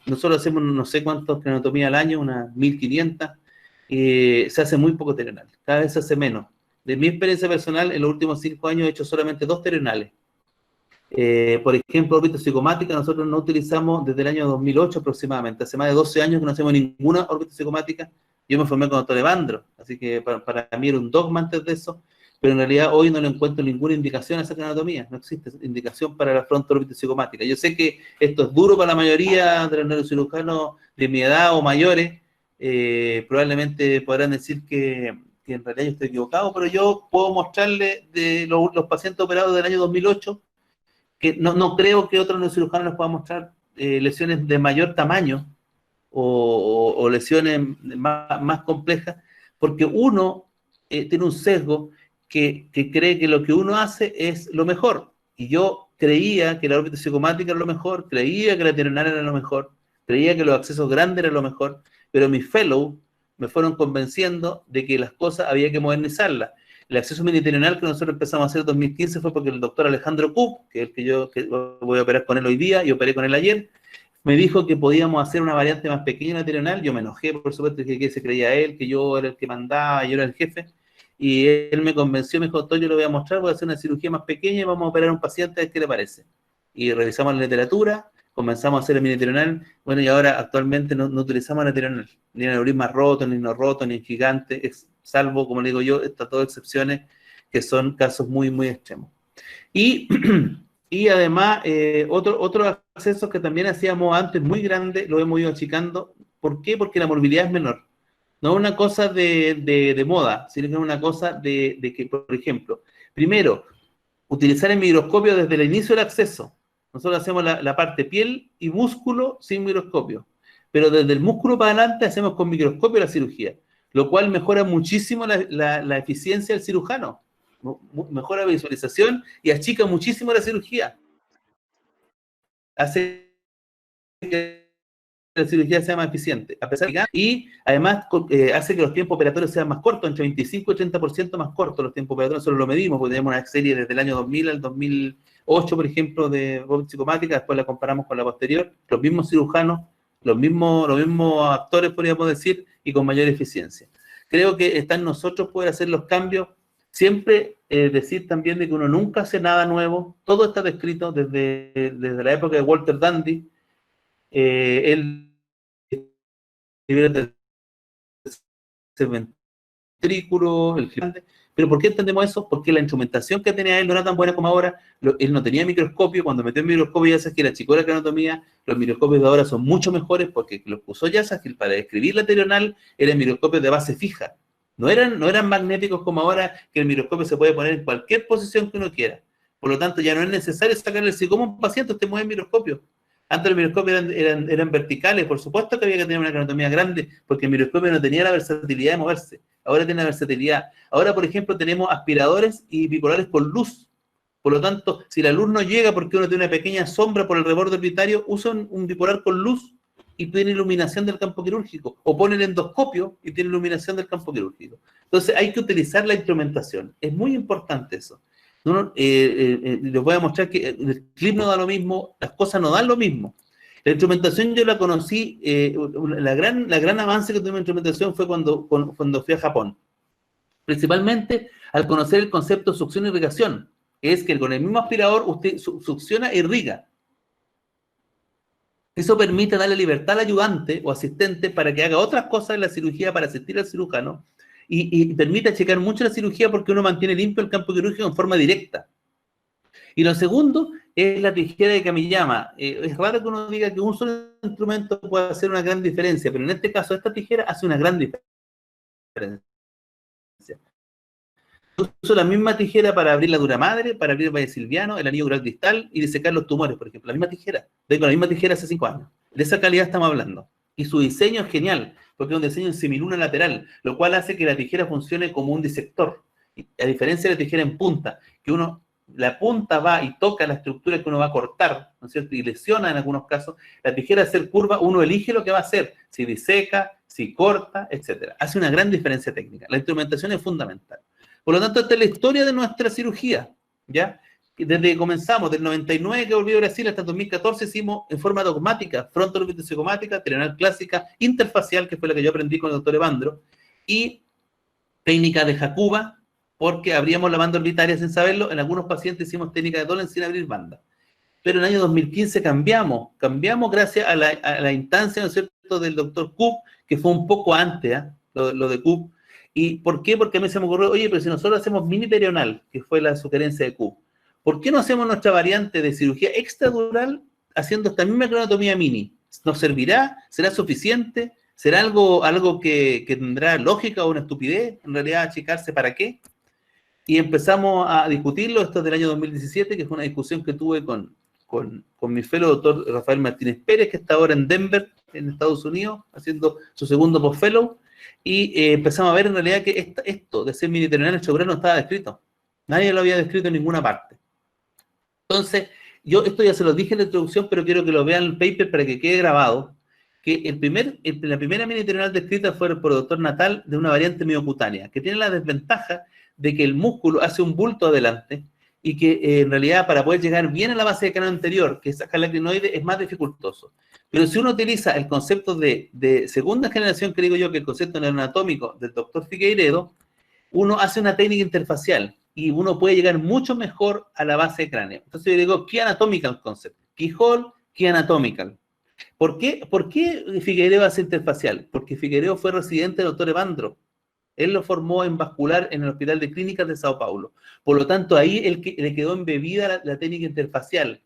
nosotros hacemos no sé cuántas craniotomías al año, unas 1500, se hace muy poco terional, cada vez se hace menos. De mi experiencia personal, en los últimos 5 años he hecho solamente 2 terionales. Por ejemplo, órbita psicomática nosotros no utilizamos desde el año 2008 aproximadamente, hace más de 12 años que no hacemos ninguna órbita psicomática. Yo me formé con el doctor Evandro, así que para mí era un dogma antes de eso, pero en realidad hoy no le encuentro ninguna indicación a esa craniotomía, no existe indicación para la fronto-órbita psicomática. Yo sé que esto es duro para la mayoría de los neurocirujanos de mi edad o mayores, probablemente podrán decir que en realidad yo estoy equivocado, pero yo puedo mostrarle de los pacientes operados del año 2008, que no creo que otro neurocirujano les pueda mostrar lesiones de mayor tamaño o lesiones más complejas, porque uno tiene un sesgo que cree que lo que uno hace es lo mejor. Y yo creía que la órbita psicomática era lo mejor, creía que la terional era lo mejor, creía que los accesos grandes eran lo mejor, pero mis fellows me fueron convenciendo de que las cosas había que modernizarlas. El acceso miniterional que nosotros empezamos a hacer en 2015 fue porque el doctor Alejandro Kup, que es el que voy a operar con él hoy día, y operé con él ayer, me dijo que podíamos hacer una variante más pequeña lateral. Yo me enojé, por supuesto, que se creía él, que yo era el que mandaba, yo era el jefe, y él me convenció, me dijo, doctor, yo lo voy a mostrar, voy a hacer una cirugía más pequeña y vamos a operar a un paciente, a ver qué le parece. Y revisamos la literatura, comenzamos a hacer el miniterional, bueno, y ahora actualmente no utilizamos lateral, ni aneurisma roto, ni no roto, ni gigante, salvo, como le digo yo, estas 2 excepciones, que son casos muy, muy extremos. Y además, otros accesos que también hacíamos antes muy grandes, lo hemos ido achicando. ¿Por qué? Porque la morbilidad es menor. No es una cosa de moda, sino que es una cosa de que, por ejemplo, primero, utilizar el microscopio desde el inicio del acceso. Nosotros hacemos la parte piel y músculo sin microscopio, pero desde el músculo para adelante hacemos con microscopio la cirugía, lo cual mejora muchísimo la eficiencia del cirujano, mejora la visualización y achica muchísimo la cirugía. Hace que la cirugía sea más eficiente, a pesar de y además hace que los tiempos operatorios sean más cortos, entre 25 y 30% más cortos los tiempos operatorios. Nosotros lo medimos, porque tenemos una serie desde el año 2000 al 2008, por ejemplo, de órbita psicomática, después la comparamos con la posterior, los mismos cirujanos, los mismos actores, podríamos decir, y con mayor eficiencia. Creo que está en nosotros poder hacer los cambios, siempre decir también de que uno nunca hace nada nuevo, todo está descrito desde la época de Walter Dandy. Él ventrículo, el gigante. ¿Pero por qué entendemos eso? Porque la instrumentación que tenía él no era tan buena como ahora. Él no tenía microscopio. Cuando metió el microscopio, ya sabes que era chico la cranotomía. Los microscopios de ahora son mucho mejores porque los que usó Yasaki para describir la teoronal eran microscopios de base fija. No eran magnéticos como ahora, que el microscopio se puede poner en cualquier posición que uno quiera. Por lo tanto, ya no es necesario sacarle el psicoma a un paciente, usted mueve el microscopio. Antes los microscopios eran verticales, por supuesto que había que tener una cranotomía grande, porque el microscopio no tenía la versatilidad de moverse. Ahora tiene la versatilidad. Ahora, por ejemplo, tenemos aspiradores y bipolares por luz. Por lo tanto, si la luz no llega porque uno tiene una pequeña sombra por el reborde orbitario, usa un bipolar con luz y tiene iluminación del campo quirúrgico. O pone el endoscopio y tiene iluminación del campo quirúrgico. Entonces, hay que utilizar la instrumentación. Es muy importante eso. Les voy a mostrar que el clip no da lo mismo, las cosas no dan lo mismo. La instrumentación yo la conocí, la gran avance que tuve en instrumentación fue cuando fui a Japón. Principalmente al conocer el concepto de succión y irrigación, que es que con el mismo aspirador usted succiona e irriga. Eso permite darle libertad al ayudante o asistente para que haga otras cosas en la cirugía para asistir al cirujano y permite achicar mucho la cirugía porque uno mantiene limpio el campo quirúrgico en forma directa. Y lo segundo es la tijera de Kamiyama. Es raro que uno diga que un solo instrumento puede hacer una gran diferencia, pero en este caso esta tijera hace una gran diferencia. Uso la misma tijera para abrir la dura madre, para abrir el valle silviano, el anillo dural distal y disecar los tumores, por ejemplo. La misma tijera. Tengo la misma tijera hace 5 años. De esa calidad estamos hablando. Y su diseño es genial, porque es un diseño en semiluna lateral, lo cual hace que la tijera funcione como un disector. A diferencia de la tijera en punta, que la punta va y toca la estructura que uno va a cortar, ¿no es cierto? Y lesiona en algunos casos. La tijera, al ser curva, uno elige lo que va a hacer, si diseca, si corta, etc. Hace una gran diferencia técnica. La instrumentación es fundamental. Por lo tanto, esta es la historia de nuestra cirugía, ¿ya? Desde que comenzamos, del 99 que volví a Brasil hasta 2014, hicimos en forma dogmática, frontalopitoxicomática, terenal clásica, interfacial, que fue la que yo aprendí con el doctor Evandro, y técnica de Jacuba, porque abríamos la banda orbitaria sin saberlo. En algunos pacientes hicimos técnica de Dolen sin abrir banda. Pero en el año 2015 cambiamos gracias a la instancia, ¿no es cierto?, del doctor Coop, que fue un poco antes, lo de Coop. ¿Y por qué? Porque a mí se me ocurrió, oye, pero si nosotros hacemos mini perional, que fue la sugerencia de Coop, ¿por qué no hacemos nuestra variante de cirugía extradural haciendo esta misma cronotomía mini? ¿Nos servirá? ¿Será suficiente? ¿Será algo que tendrá lógica o una estupidez? En realidad, achicarse, ¿para qué? Y empezamos a discutirlo. Esto es del año 2017, que fue una discusión que tuve con mi fellow doctor Rafael Martínez Pérez, que está ahora en Denver, en Estados Unidos, haciendo su segundo post-fellow, y empezamos a ver en realidad que esto de ser miniterrenal extradural no estaba descrito. Nadie lo había descrito en ninguna parte. Entonces, yo esto ya se lo dije en la introducción, pero quiero que lo vean en el paper para que quede grabado, que la primera miniterrenal descrita fue por el doctor Natal de una variante miocutánea, que tiene la desventaja de que el músculo hace un bulto adelante y que en realidad para poder llegar bien a la base de cráneo anterior, que es sacar la crinoide, es más dificultoso. Pero si uno utiliza el concepto de segunda generación, que digo yo, que el concepto neuroanatómico del doctor Figueiredo, uno hace una técnica interfacial y uno puede llegar mucho mejor a la base de cráneo. Entonces yo digo, key anatomical concept, keyhole, key anatomical. ¿Por qué Figueiredo hace interfacial? Porque Figueiredo fue residente del doctor Evandro. Él lo formó en vascular en el Hospital de Clínicas de Sao Paulo. Por lo tanto, ahí le quedó embebida la técnica interfacial.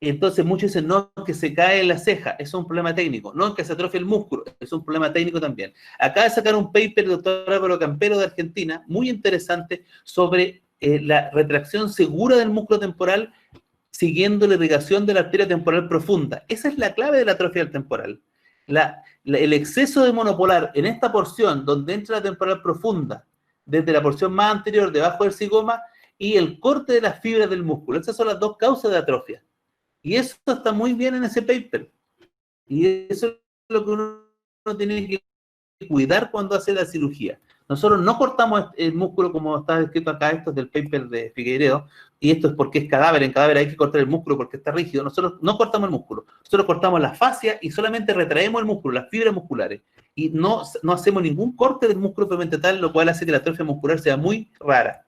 Entonces muchos dicen, no, que se cae en la ceja, eso es un problema técnico. No, que se atrofia el músculo, es un problema técnico también. Acaba de sacar un paper del doctor Álvaro Campero de Argentina, muy interesante, sobre la retracción segura del músculo temporal siguiendo la irrigación de la arteria temporal profunda. Esa es la clave de la atrofia temporal. El exceso de monopolar en esta porción donde entra la temporal profunda, desde la porción más anterior, debajo del zigoma, y el corte de las fibras del músculo. Esas son las dos causas de atrofia. Y eso está muy bien en ese paper. Y eso es lo que uno tiene que cuidar cuando hace la cirugía. Nosotros no cortamos el músculo como está descrito acá, esto es del paper de Figueiredo, y esto es porque es cadáver, en cadáver hay que cortar el músculo porque está rígido. Nosotros no cortamos el músculo, nosotros cortamos la fascia y solamente retraemos el músculo, las fibras musculares, y no hacemos ningún corte del músculo propiamente tal, lo cual hace que la atrofia muscular sea muy rara.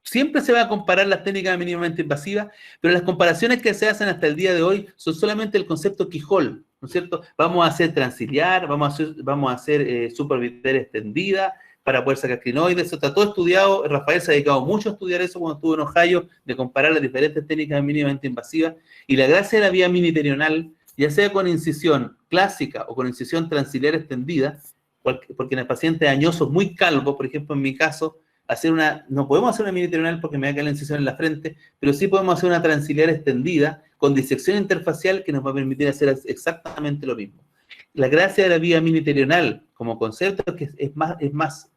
Siempre se va a comparar las técnicas mínimamente invasivas, pero las comparaciones que se hacen hasta el día de hoy son solamente el concepto keyhole, ¿no es cierto? Vamos a hacer transiliar, vamos a hacer supervitaria extendida, para poder sacar crinoides, eso está todo estudiado. Rafael se ha dedicado mucho a estudiar eso cuando estuvo en Ohio, de comparar las diferentes técnicas mínimamente invasivas, y la gracia de la vía miniterional, ya sea con incisión clásica o con incisión transiliar extendida, porque en el paciente añoso muy calvo, por ejemplo en mi caso, no podemos hacer una miniterional porque me va a caer la incisión en la frente, pero sí podemos hacer una transiliar extendida con disección interfacial que nos va a permitir hacer exactamente lo mismo. La gracia de la vía miniterional como concepto es que es más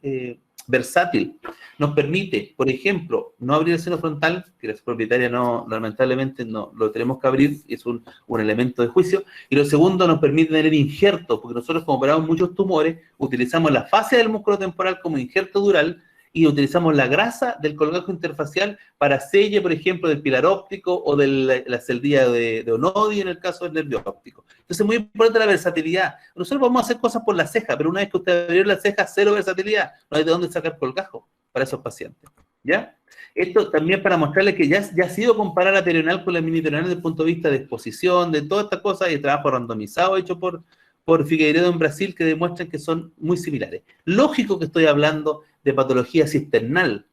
versátil. Nos permite, por ejemplo, no abrir el seno frontal, que la propietaria lamentablemente no lo tenemos que abrir, es un elemento de juicio, y lo segundo nos permite tener injertos, porque nosotros como operamos muchos tumores, utilizamos la fascia del músculo temporal como injerto dural, y utilizamos la grasa del colgajo interfacial para selle, por ejemplo, del pilar óptico o de la celdilla de Onodi en el caso del nervio óptico. Entonces, muy importante la versatilidad. Nosotros podemos hacer cosas por la ceja, pero una vez que usted abrió la ceja, cero versatilidad. No hay de dónde sacar colgajo para esos pacientes. ¿Ya? Esto también para mostrarles que ya ha sido comparar la terional con la miniterional desde el punto de vista de exposición, de todas estas cosas, y de trabajo randomizado hecho por Figueiredo en Brasil, que demuestran que son muy similares. Lógico que estoy hablando de patología cisternal,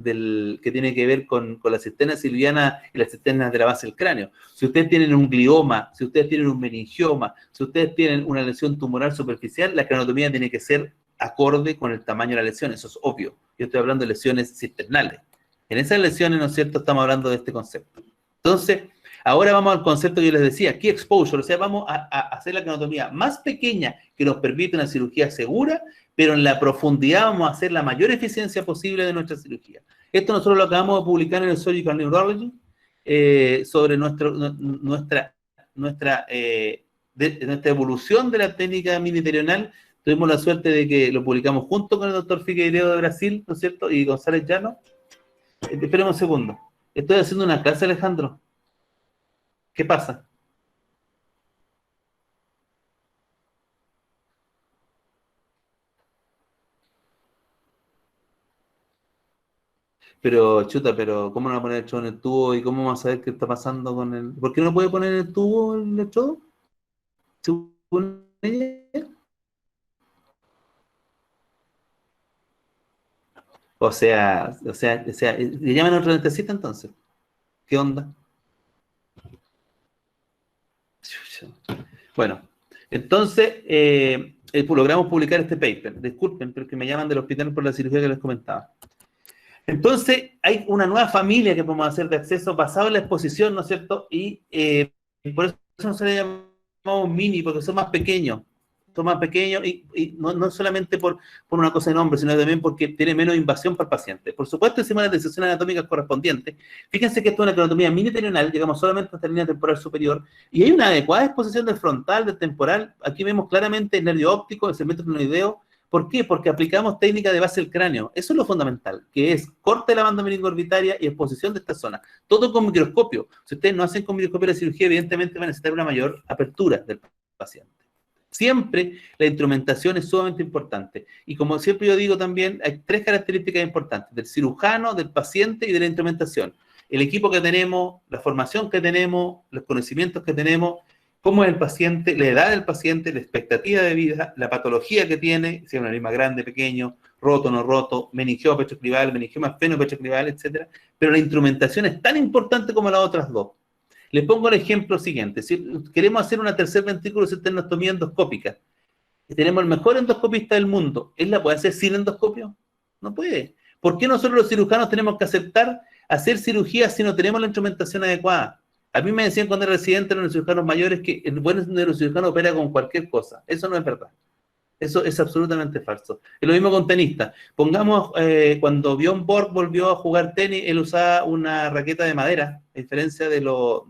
que tiene que ver con la cisterna silviana y las cisternas de la base del cráneo. Si ustedes tienen un glioma, si ustedes tienen un meningioma, si ustedes tienen una lesión tumoral superficial, la cranotomía tiene que ser acorde con el tamaño de la lesión, eso es obvio. Yo estoy hablando de lesiones cisternales. En esas lesiones, ¿no es cierto?, estamos hablando de este concepto. Entonces, ahora vamos al concepto que yo les decía, key exposure, o sea, vamos a hacer la cranotomía más pequeña que nos permite una cirugía segura, pero en la profundidad vamos a hacer la mayor eficiencia posible de nuestra cirugía. Esto nosotros lo acabamos de publicar en el Surgical Neurology, sobre nuestra evolución de la técnica miniterional. Tuvimos la suerte de que lo publicamos junto con el doctor Figueiredo de Brasil, ¿no es cierto?, y González Llano. Espérame un segundo. Estoy haciendo una clase, Alejandro. ¿Qué pasa? Pero, chuta, ¿cómo no va a poner el electrodo en el tubo? ¿Y cómo vamos a saber qué está pasando con el...? ¿Por qué no puede poner en el tubo el electrodo? ¿Según ella? O sea, ¿le llaman a otro anestesista entonces? ¿Qué onda? Bueno, entonces, logramos publicar este paper. Disculpen, pero que me llaman del hospital por la cirugía que les comentaba. Entonces, hay una nueva familia que podemos hacer de acceso basado en la exposición, ¿no es cierto? Y por eso no se le llamamos mini, porque son más pequeños. Son más pequeños y no solamente por una cosa de nombre, sino también porque tiene menos invasión para el paciente. Por supuesto, hicimos las decisiones anatómicas correspondientes. Fíjense que esto es una cranotomía miniterional, llegamos solamente hasta la línea temporal superior, y hay una adecuada exposición del frontal, del temporal. Aquí vemos claramente el nervio óptico, el segmento crinoideo. ¿Por qué? Porque aplicamos técnica de base del cráneo. Eso es lo fundamental, que es corte de la banda meningoorbitaria y exposición de esta zona. Todo con microscopio. Si ustedes no hacen con microscopio la cirugía, evidentemente van a necesitar una mayor apertura del paciente. Siempre la instrumentación es sumamente importante. Y como siempre yo digo también, hay tres características importantes: del cirujano, del paciente y de la instrumentación. El equipo que tenemos, la formación que tenemos, los conocimientos que tenemos, cómo es el paciente, la edad del paciente, la expectativa de vida, la patología que tiene, si es un aneurisma grande, pequeño, roto, no roto, meningioma petroclival, meningioma fenopetroclival, etc. Pero la instrumentación es tan importante como las otras dos. Les pongo el ejemplo siguiente. Si queremos hacer una tercer ventrículo cisternostomía endoscópica, tenemos el mejor endoscopista del mundo, ¿él la puede hacer sin endoscopio? No puede. ¿Por qué nosotros los cirujanos tenemos que aceptar hacer cirugía si no tenemos la instrumentación adecuada? A mí me decían cuando era residente en los cirujanos mayores que el buen neurocirujano opera con cualquier cosa. Eso no es verdad. Eso es absolutamente falso. Es lo mismo con tenistas. Pongamos, cuando Bjorn Borg volvió a jugar tenis, él usaba una raqueta de madera, a diferencia de los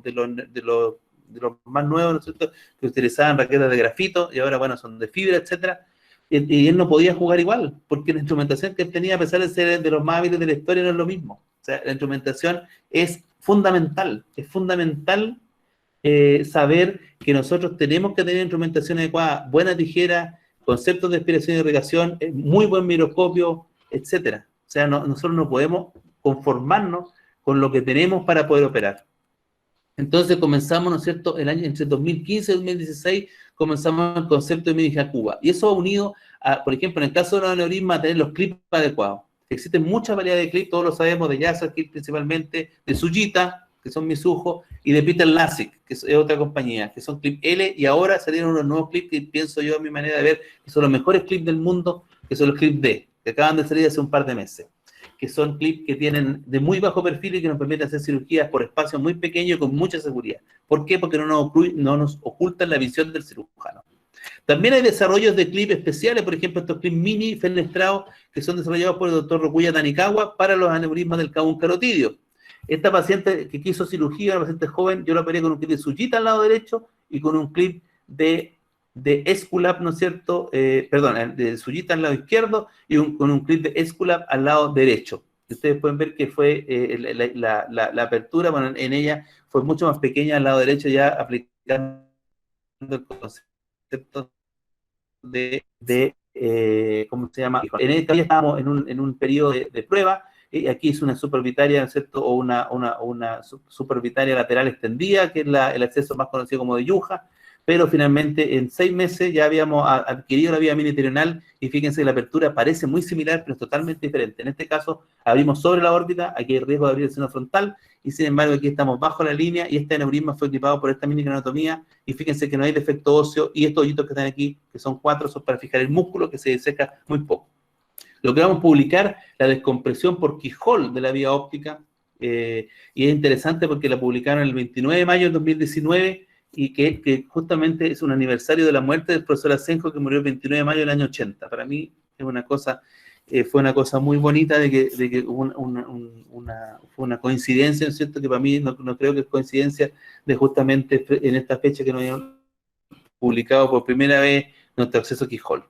más nuevos, ¿no es cierto?, que utilizaban raquetas de grafito, y ahora, bueno, son de fibra, etcétera. Y él no podía jugar igual, porque la instrumentación que él tenía, a pesar de ser de los más hábiles de la historia, no es lo mismo. O sea, la instrumentación es fundamental. Es fundamental saber que nosotros tenemos que tener instrumentación adecuada, buena tijera, conceptos de aspiración y irrigación, muy buen microscopio, etcétera. O sea, nosotros no podemos conformarnos con lo que tenemos para poder operar. Entonces comenzamos, ¿no es cierto?, el año entre 2015 y 2016 comenzamos el concepto de Mini Jacuba. Y eso va unido por ejemplo, en el caso de un aneurisma, a tener los clips adecuados. Existen muchas variedades de clips, todos lo sabemos, de Yasser Clip principalmente, de Sujita, que son Mizuho, y de Peter Lasik, que es otra compañía, que son clip L, y ahora salieron unos nuevos clips que pienso yo, a mi manera de ver, que son los mejores clips del mundo, que son los clips D, que acaban de salir hace un par de meses, que son clips que tienen de muy bajo perfil y que nos permiten hacer cirugías por espacio muy pequeño y con mucha seguridad. ¿Por qué? Porque no nos ocultan la visión del cirujano. También hay desarrollos de clips especiales, por ejemplo, estos clips mini fenestrados que son desarrollados por el doctor Rokuya Tanikawa para los aneurismas del cabo carotidio. Esta paciente que quiso cirugía, una paciente joven, yo la operé con un clip de Sujita al lado derecho y con un clip de Esculap, ¿no es cierto? De Sujita al lado izquierdo y con un clip de Esculap al lado derecho. Y ustedes pueden ver que fue la apertura, bueno, en ella fue mucho más pequeña al lado derecho, ya aplicando el concepto ¿cómo se llama? En esta ya estábamos en un periodo de prueba, y aquí es una supravitaria, ¿no es cierto? O una supravitaria lateral extendida, que es el acceso más conocido como de Yuja, pero finalmente en 6 meses ya habíamos adquirido la vía miniterional y fíjense que la apertura parece muy similar, pero es totalmente diferente. En este caso abrimos sobre la órbita, aquí hay riesgo de abrir el seno frontal, y sin embargo aquí estamos bajo la línea y este aneurisma fue equipado por esta mini craniotomía y fíjense que no hay defecto óseo y estos hoyitos que están aquí, que son 4, son para fijar el músculo que se deseca muy poco. Logramos publicar la descompresión por Keyhole de la vía óptica y es interesante porque la publicaron el 29 de mayo del 2019 y que justamente es un aniversario de la muerte del profesor Asenjo, que murió el 29 de mayo del año 80. Para mí es una cosa... fue una cosa muy bonita de que fue una coincidencia, ¿no es cierto? Que para mí no creo que es coincidencia de justamente en esta fecha que nos habían publicado por primera vez nuestro acceso Keyhole,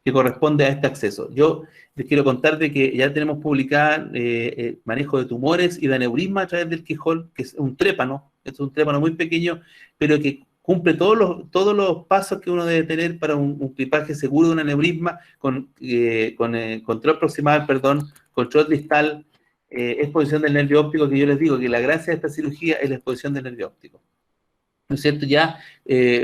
que corresponde a este acceso. Yo les quiero contar de que ya tenemos publicado manejo de tumores y de aneurisma a través del Keyhole, que es un trépano, es un trépano muy pequeño, pero que cumple todos los pasos que uno debe tener para un clipaje seguro de un aneurisma con control proximal, control distal, exposición del nervio óptico, que yo les digo que la gracia de esta cirugía es la exposición del nervio óptico. ¿No es cierto? Ya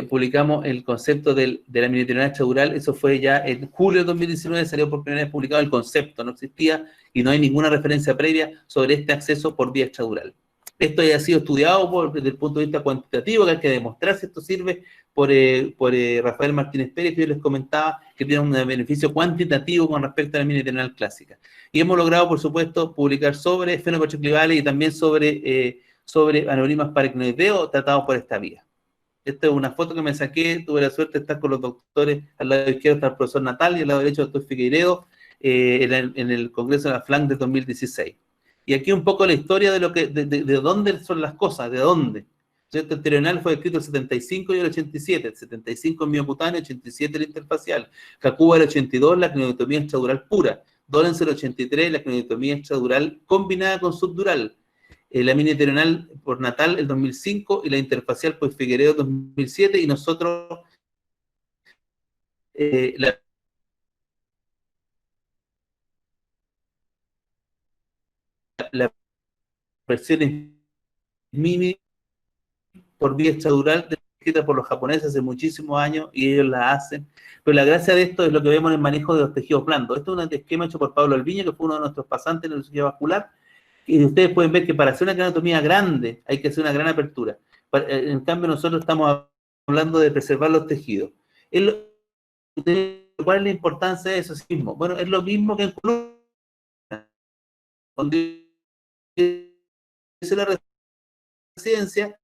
publicamos el concepto de la miniterional extradural, eso fue ya en julio de 2019, salió por primera vez publicado el concepto, no existía y no hay ninguna referencia previa sobre este acceso por vía extradural. Esto ya ha sido estudiado desde el punto de vista cuantitativo, que hay que demostrar si esto sirve por Rafael Martínez Pérez, que yo les comentaba, que tiene un beneficio cuantitativo con respecto a la miniterional clásica. Y hemos logrado, por supuesto, publicar sobre fenopatroclivales y también sobre aneurismas paracnoideos tratados por esta vía. Esta es una foto que me saqué, tuve la suerte de estar con los doctores, al lado izquierdo está el profesor Natal y al lado derecho el doctor Figueiredo, en el Congreso de la FLANC de 2016. Y aquí un poco la historia de dónde son las cosas, de dónde. El anterional fue escrito el 75 y el 87, el 75 el miocutáneo, el 87 el interfacial, Kakuba el 82, la craniotomía extradural pura, Dolens el 83, la craniotomía extradural combinada con subdural, la miniterional por Natal el 2005 y la interfacial por Figueiredo 2007, y nosotros la versión mini por vía extradural escrita por los japoneses hace muchísimos años y ellos la hacen, pero la gracia de esto es lo que vemos en el manejo de los tejidos blandos. Esto es un esquema hecho por Pablo Alviño, que fue uno de nuestros pasantes en la cirugía vascular, y ustedes pueden ver que para hacer una craniotomía grande hay que hacer una gran apertura. En cambio nosotros estamos hablando de preservar los tejidos. ¿Cuál es la importancia de eso mismo? Bueno, es lo mismo que en columna. Cuando hice la residencia,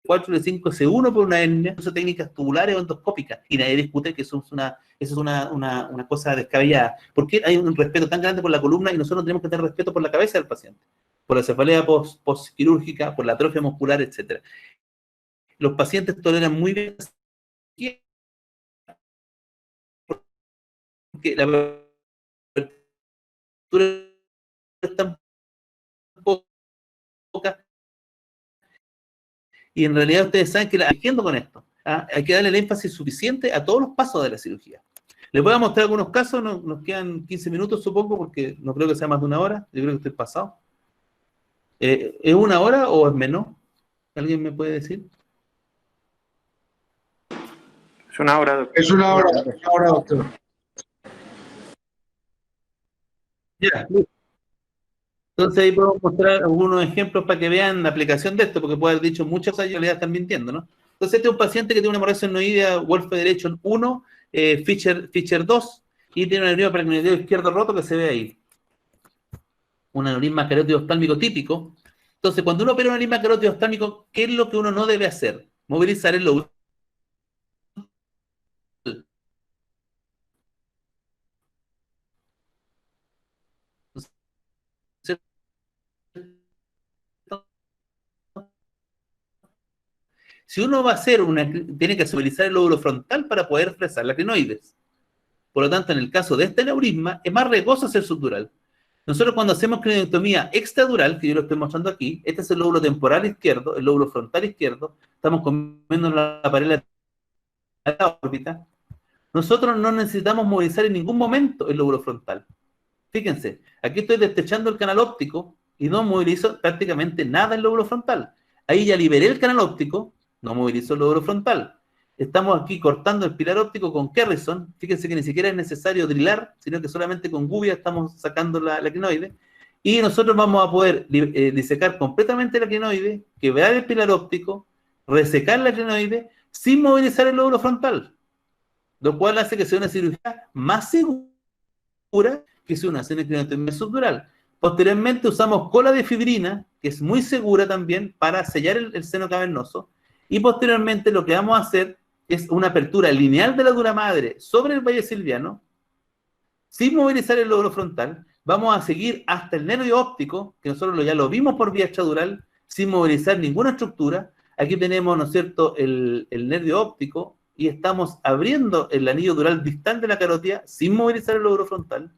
4 de 5 C1 por una hernia, uso técnicas tubulares o endoscópicas, y nadie discute que eso es una cosa descabellada, porque hay un respeto tan grande por la columna y nosotros tenemos que tener respeto por la cabeza del paciente, por la cefalea postquirúrgica, por la atrofia muscular, etc. Los pacientes toleran muy bien porque la apertura es tan poca. Y en realidad ustedes saben que haciendo con esto, hay que darle el énfasis suficiente a todos los pasos de la cirugía. Les voy a mostrar algunos casos, nos quedan 15 minutos supongo, porque no creo que sea más de una hora, yo creo que estoy pasado. ¿Es una hora o es menos? ¿Alguien me puede decir? Es una hora, doctor. Es una hora, doctor. Ya. Entonces ahí podemos mostrar algunos ejemplos para que vean la aplicación de esto, porque puede haber dicho muchas cosas y en realidad están mintiendo, ¿no? Entonces este es un paciente que tiene una hemorragia senoidea Wolf Federation 1, Fischer 2, y tiene un aneurisma paracnoideo izquierdo roto que se ve ahí. Un aneurisma carótido oftálmico típico. Entonces, cuando uno opera un aneurisma carótido oftálmico, ¿qué es lo que uno no debe hacer? Movilizar el lóbulo. Si uno va a hacer tiene que movilizar el lóbulo frontal para poder fresar la crinoides. Por lo tanto, en el caso de este aneurisma, es más riesgoso hacer subdural. Nosotros cuando hacemos craniotomía extradural, que yo lo estoy mostrando aquí, este es el lóbulo temporal izquierdo, el lóbulo frontal izquierdo, estamos comiendo la pared de la órbita. Nosotros no necesitamos movilizar en ningún momento el lóbulo frontal. Fíjense, aquí estoy destechando el canal óptico y no movilizo prácticamente nada el lóbulo frontal. Ahí ya liberé el canal óptico, no movilizo el lóbulo frontal. Estamos aquí cortando el pilar óptico con Kerrison. Fíjense que ni siquiera es necesario drilar, sino que solamente con gubia estamos sacando la crinoide. Y nosotros vamos a poder disecar completamente la crinoide, quebrar el pilar óptico, resecar la crinoide, sin movilizar el lóbulo frontal. Lo cual hace que sea una cirugía más segura que si uno hace una craniotomía subdural. Posteriormente usamos cola de fibrina, que es muy segura también para sellar el seno cavernoso. Y posteriormente lo que vamos a hacer es una apertura lineal de la dura madre sobre el valle silviano, sin movilizar el lóbulo frontal. Vamos a seguir hasta el nervio óptico, que nosotros ya lo vimos por vía extradural, sin movilizar ninguna estructura. Aquí tenemos, ¿no es cierto?, el nervio óptico, y estamos abriendo el anillo dural distal de la carótida, sin movilizar el lóbulo frontal,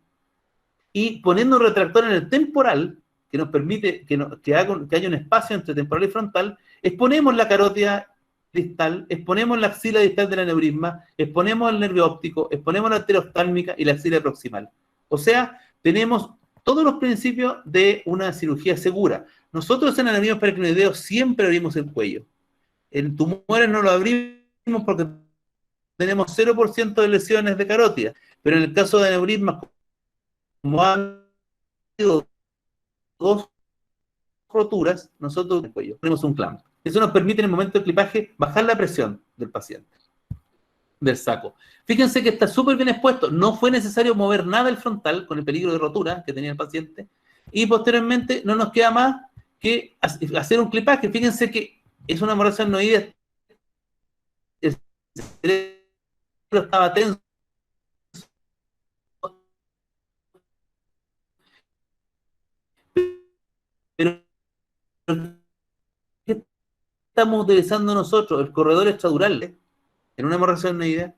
y poniendo un retractor en el temporal, que nos permite que haya un espacio entre temporal y frontal. Exponemos la carótida distal, exponemos la axila distal del aneurisma, exponemos el nervio óptico, exponemos la arteria oftálmica y la axila proximal. O sea, tenemos todos los principios de una cirugía segura. Nosotros en aneurismas paracnoideos siempre abrimos el cuello. En tumores no lo abrimos porque tenemos 0% de lesiones de carótida, pero en el caso de aneurismas, como han habido 2 roturas, nosotros en el cuello ponemos un clamp. Eso nos permite en el momento del clipaje bajar la presión del paciente, del saco. Fíjense que está súper bien expuesto, no fue necesario mover nada el frontal con el peligro de rotura que tenía el paciente, y posteriormente no nos queda más que hacer un clipaje. Fíjense que es una hemorragia adenoidea, el cerebro estaba tenso, pero ¿qué estamos utilizando nosotros? El corredor extradural en una hemorragia adenoidea.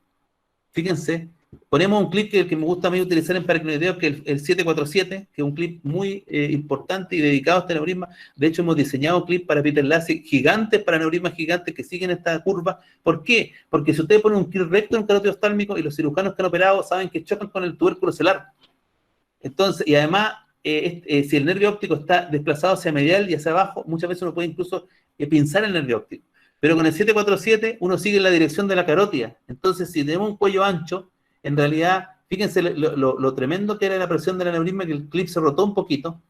Fíjense, ponemos un clip que me gusta a mí utilizar en paracnoideo, que es el 747, que es un clip muy importante y dedicado a este aneurisma. De hecho, hemos diseñado clips para Peter Lassie gigantes, para aneurismas gigantes que siguen esta curva. ¿Por qué? Porque si ustedes ponen un clip recto en un carótido oftálmico y los cirujanos que han operado saben que chocan con el tubérculo celular. Entonces, y además, si el nervio óptico está desplazado hacia medial y hacia abajo, muchas veces uno puede incluso pinzar el nervio óptico. Pero con el 747 uno sigue en la dirección de la carótida. Entonces, si tenemos un cuello ancho, en realidad, fíjense lo tremendo que era la presión del aneurisma, que el clip se rotó un poquito.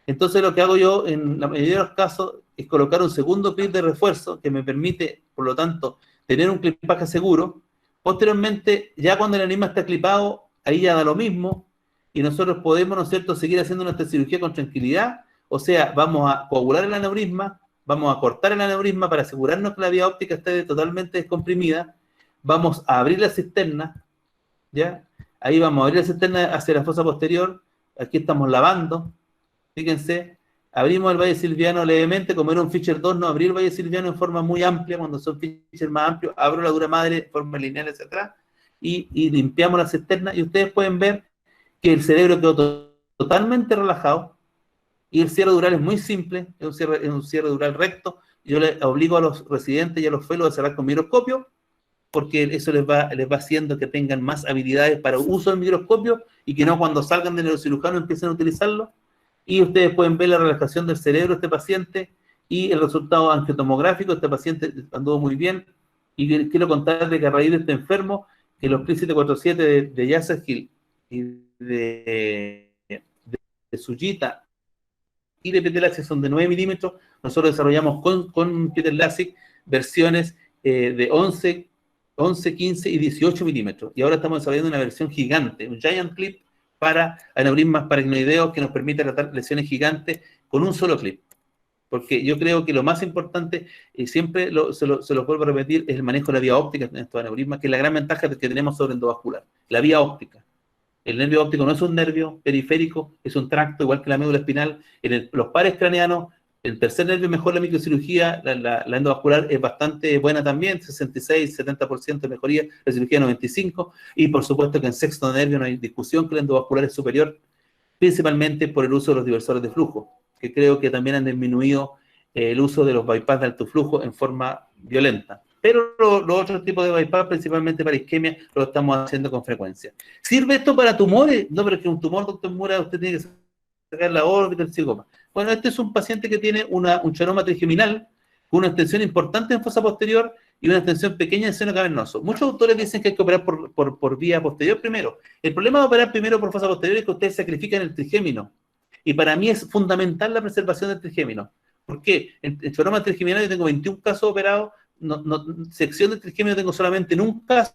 Entonces, lo que hago yo, en la mayoría de los casos, es colocar un segundo clip de refuerzo que me permite, por lo tanto, tener un clipaje seguro. Posteriormente, ya cuando el aneurisma está clipado, ahí ya da lo mismo, y nosotros podemos, ¿no es cierto?, seguir haciendo nuestra cirugía con tranquilidad. O sea, vamos a coagular el aneurisma, vamos a cortar el aneurisma para asegurarnos que la vía óptica esté totalmente descomprimida, vamos a abrir la cisterna, ¿ya? Ahí vamos a abrir la cisterna hacia la fosa posterior, aquí estamos lavando, fíjense, abrimos el valle silviano levemente, como era un Fischer 2, no abrí el valle silviano en forma muy amplia, cuando son Fischer más amplios, abro la dura madre en forma lineal hacia atrás, y limpiamos la cisterna, y ustedes pueden ver que el cerebro quedó totalmente relajado, y el cierre dural es muy simple, es un cierre dural recto. Yo les obligo a los residentes y a los fellows a cerrar con microscopio, porque eso les va haciendo que tengan más habilidades para uso del microscopio y que no cuando salgan del neurocirujano empiecen a utilizarlo. Y ustedes pueden ver la relajación del cerebro de este paciente y el resultado angiotomográfico. Este paciente anduvo muy bien Y quiero contar de que a raíz de este enfermo, que los CLIP 747 de Yasser Hill y de Sujita y de Peter Lasik son de 9 milímetros, nosotros desarrollamos con Peter Lasik versiones de 11, 15 y 18 milímetros. Y ahora estamos desarrollando una versión gigante, un giant clip para aneurismas paragnoideos que nos permite tratar lesiones gigantes con un solo clip. Porque yo creo que lo más importante, y siempre se lo vuelvo a repetir, es el manejo de la vía óptica en estos aneurismas, que es la gran ventaja que tenemos sobre el endovascular. La vía óptica. El nervio óptico no es un nervio periférico, es un tracto, igual que la médula espinal. Los pares craneanos, el tercer nervio mejor la microcirugía, la endovascular es bastante buena también, 66, 70% de mejoría, la cirugía 95%, y por supuesto que en sexto nervio no hay discusión que la endovascular es superior, principalmente por el uso de los diversores de flujo, que creo que también han disminuido el uso de los bypass de alto flujo en forma violenta. Pero los otros tipos de bypass, principalmente para isquemia, lo estamos haciendo con frecuencia. ¿Sirve esto para tumores? No, pero es que un tumor, doctor Mura, usted tiene que sacar la órbita, el cigoma. Bueno, este es un paciente que tiene un choroma trigeminal con una extensión importante en fosa posterior y una extensión pequeña en seno cavernoso. Muchos autores dicen que hay que operar por vía posterior primero. El problema de operar primero por fosa posterior es que ustedes sacrifican el trigémino. Y para mí es fundamental la preservación del trigémino. ¿Por qué? En choroma trigeminal yo tengo 21 casos operados, sección del trigémino tengo solamente en un caso,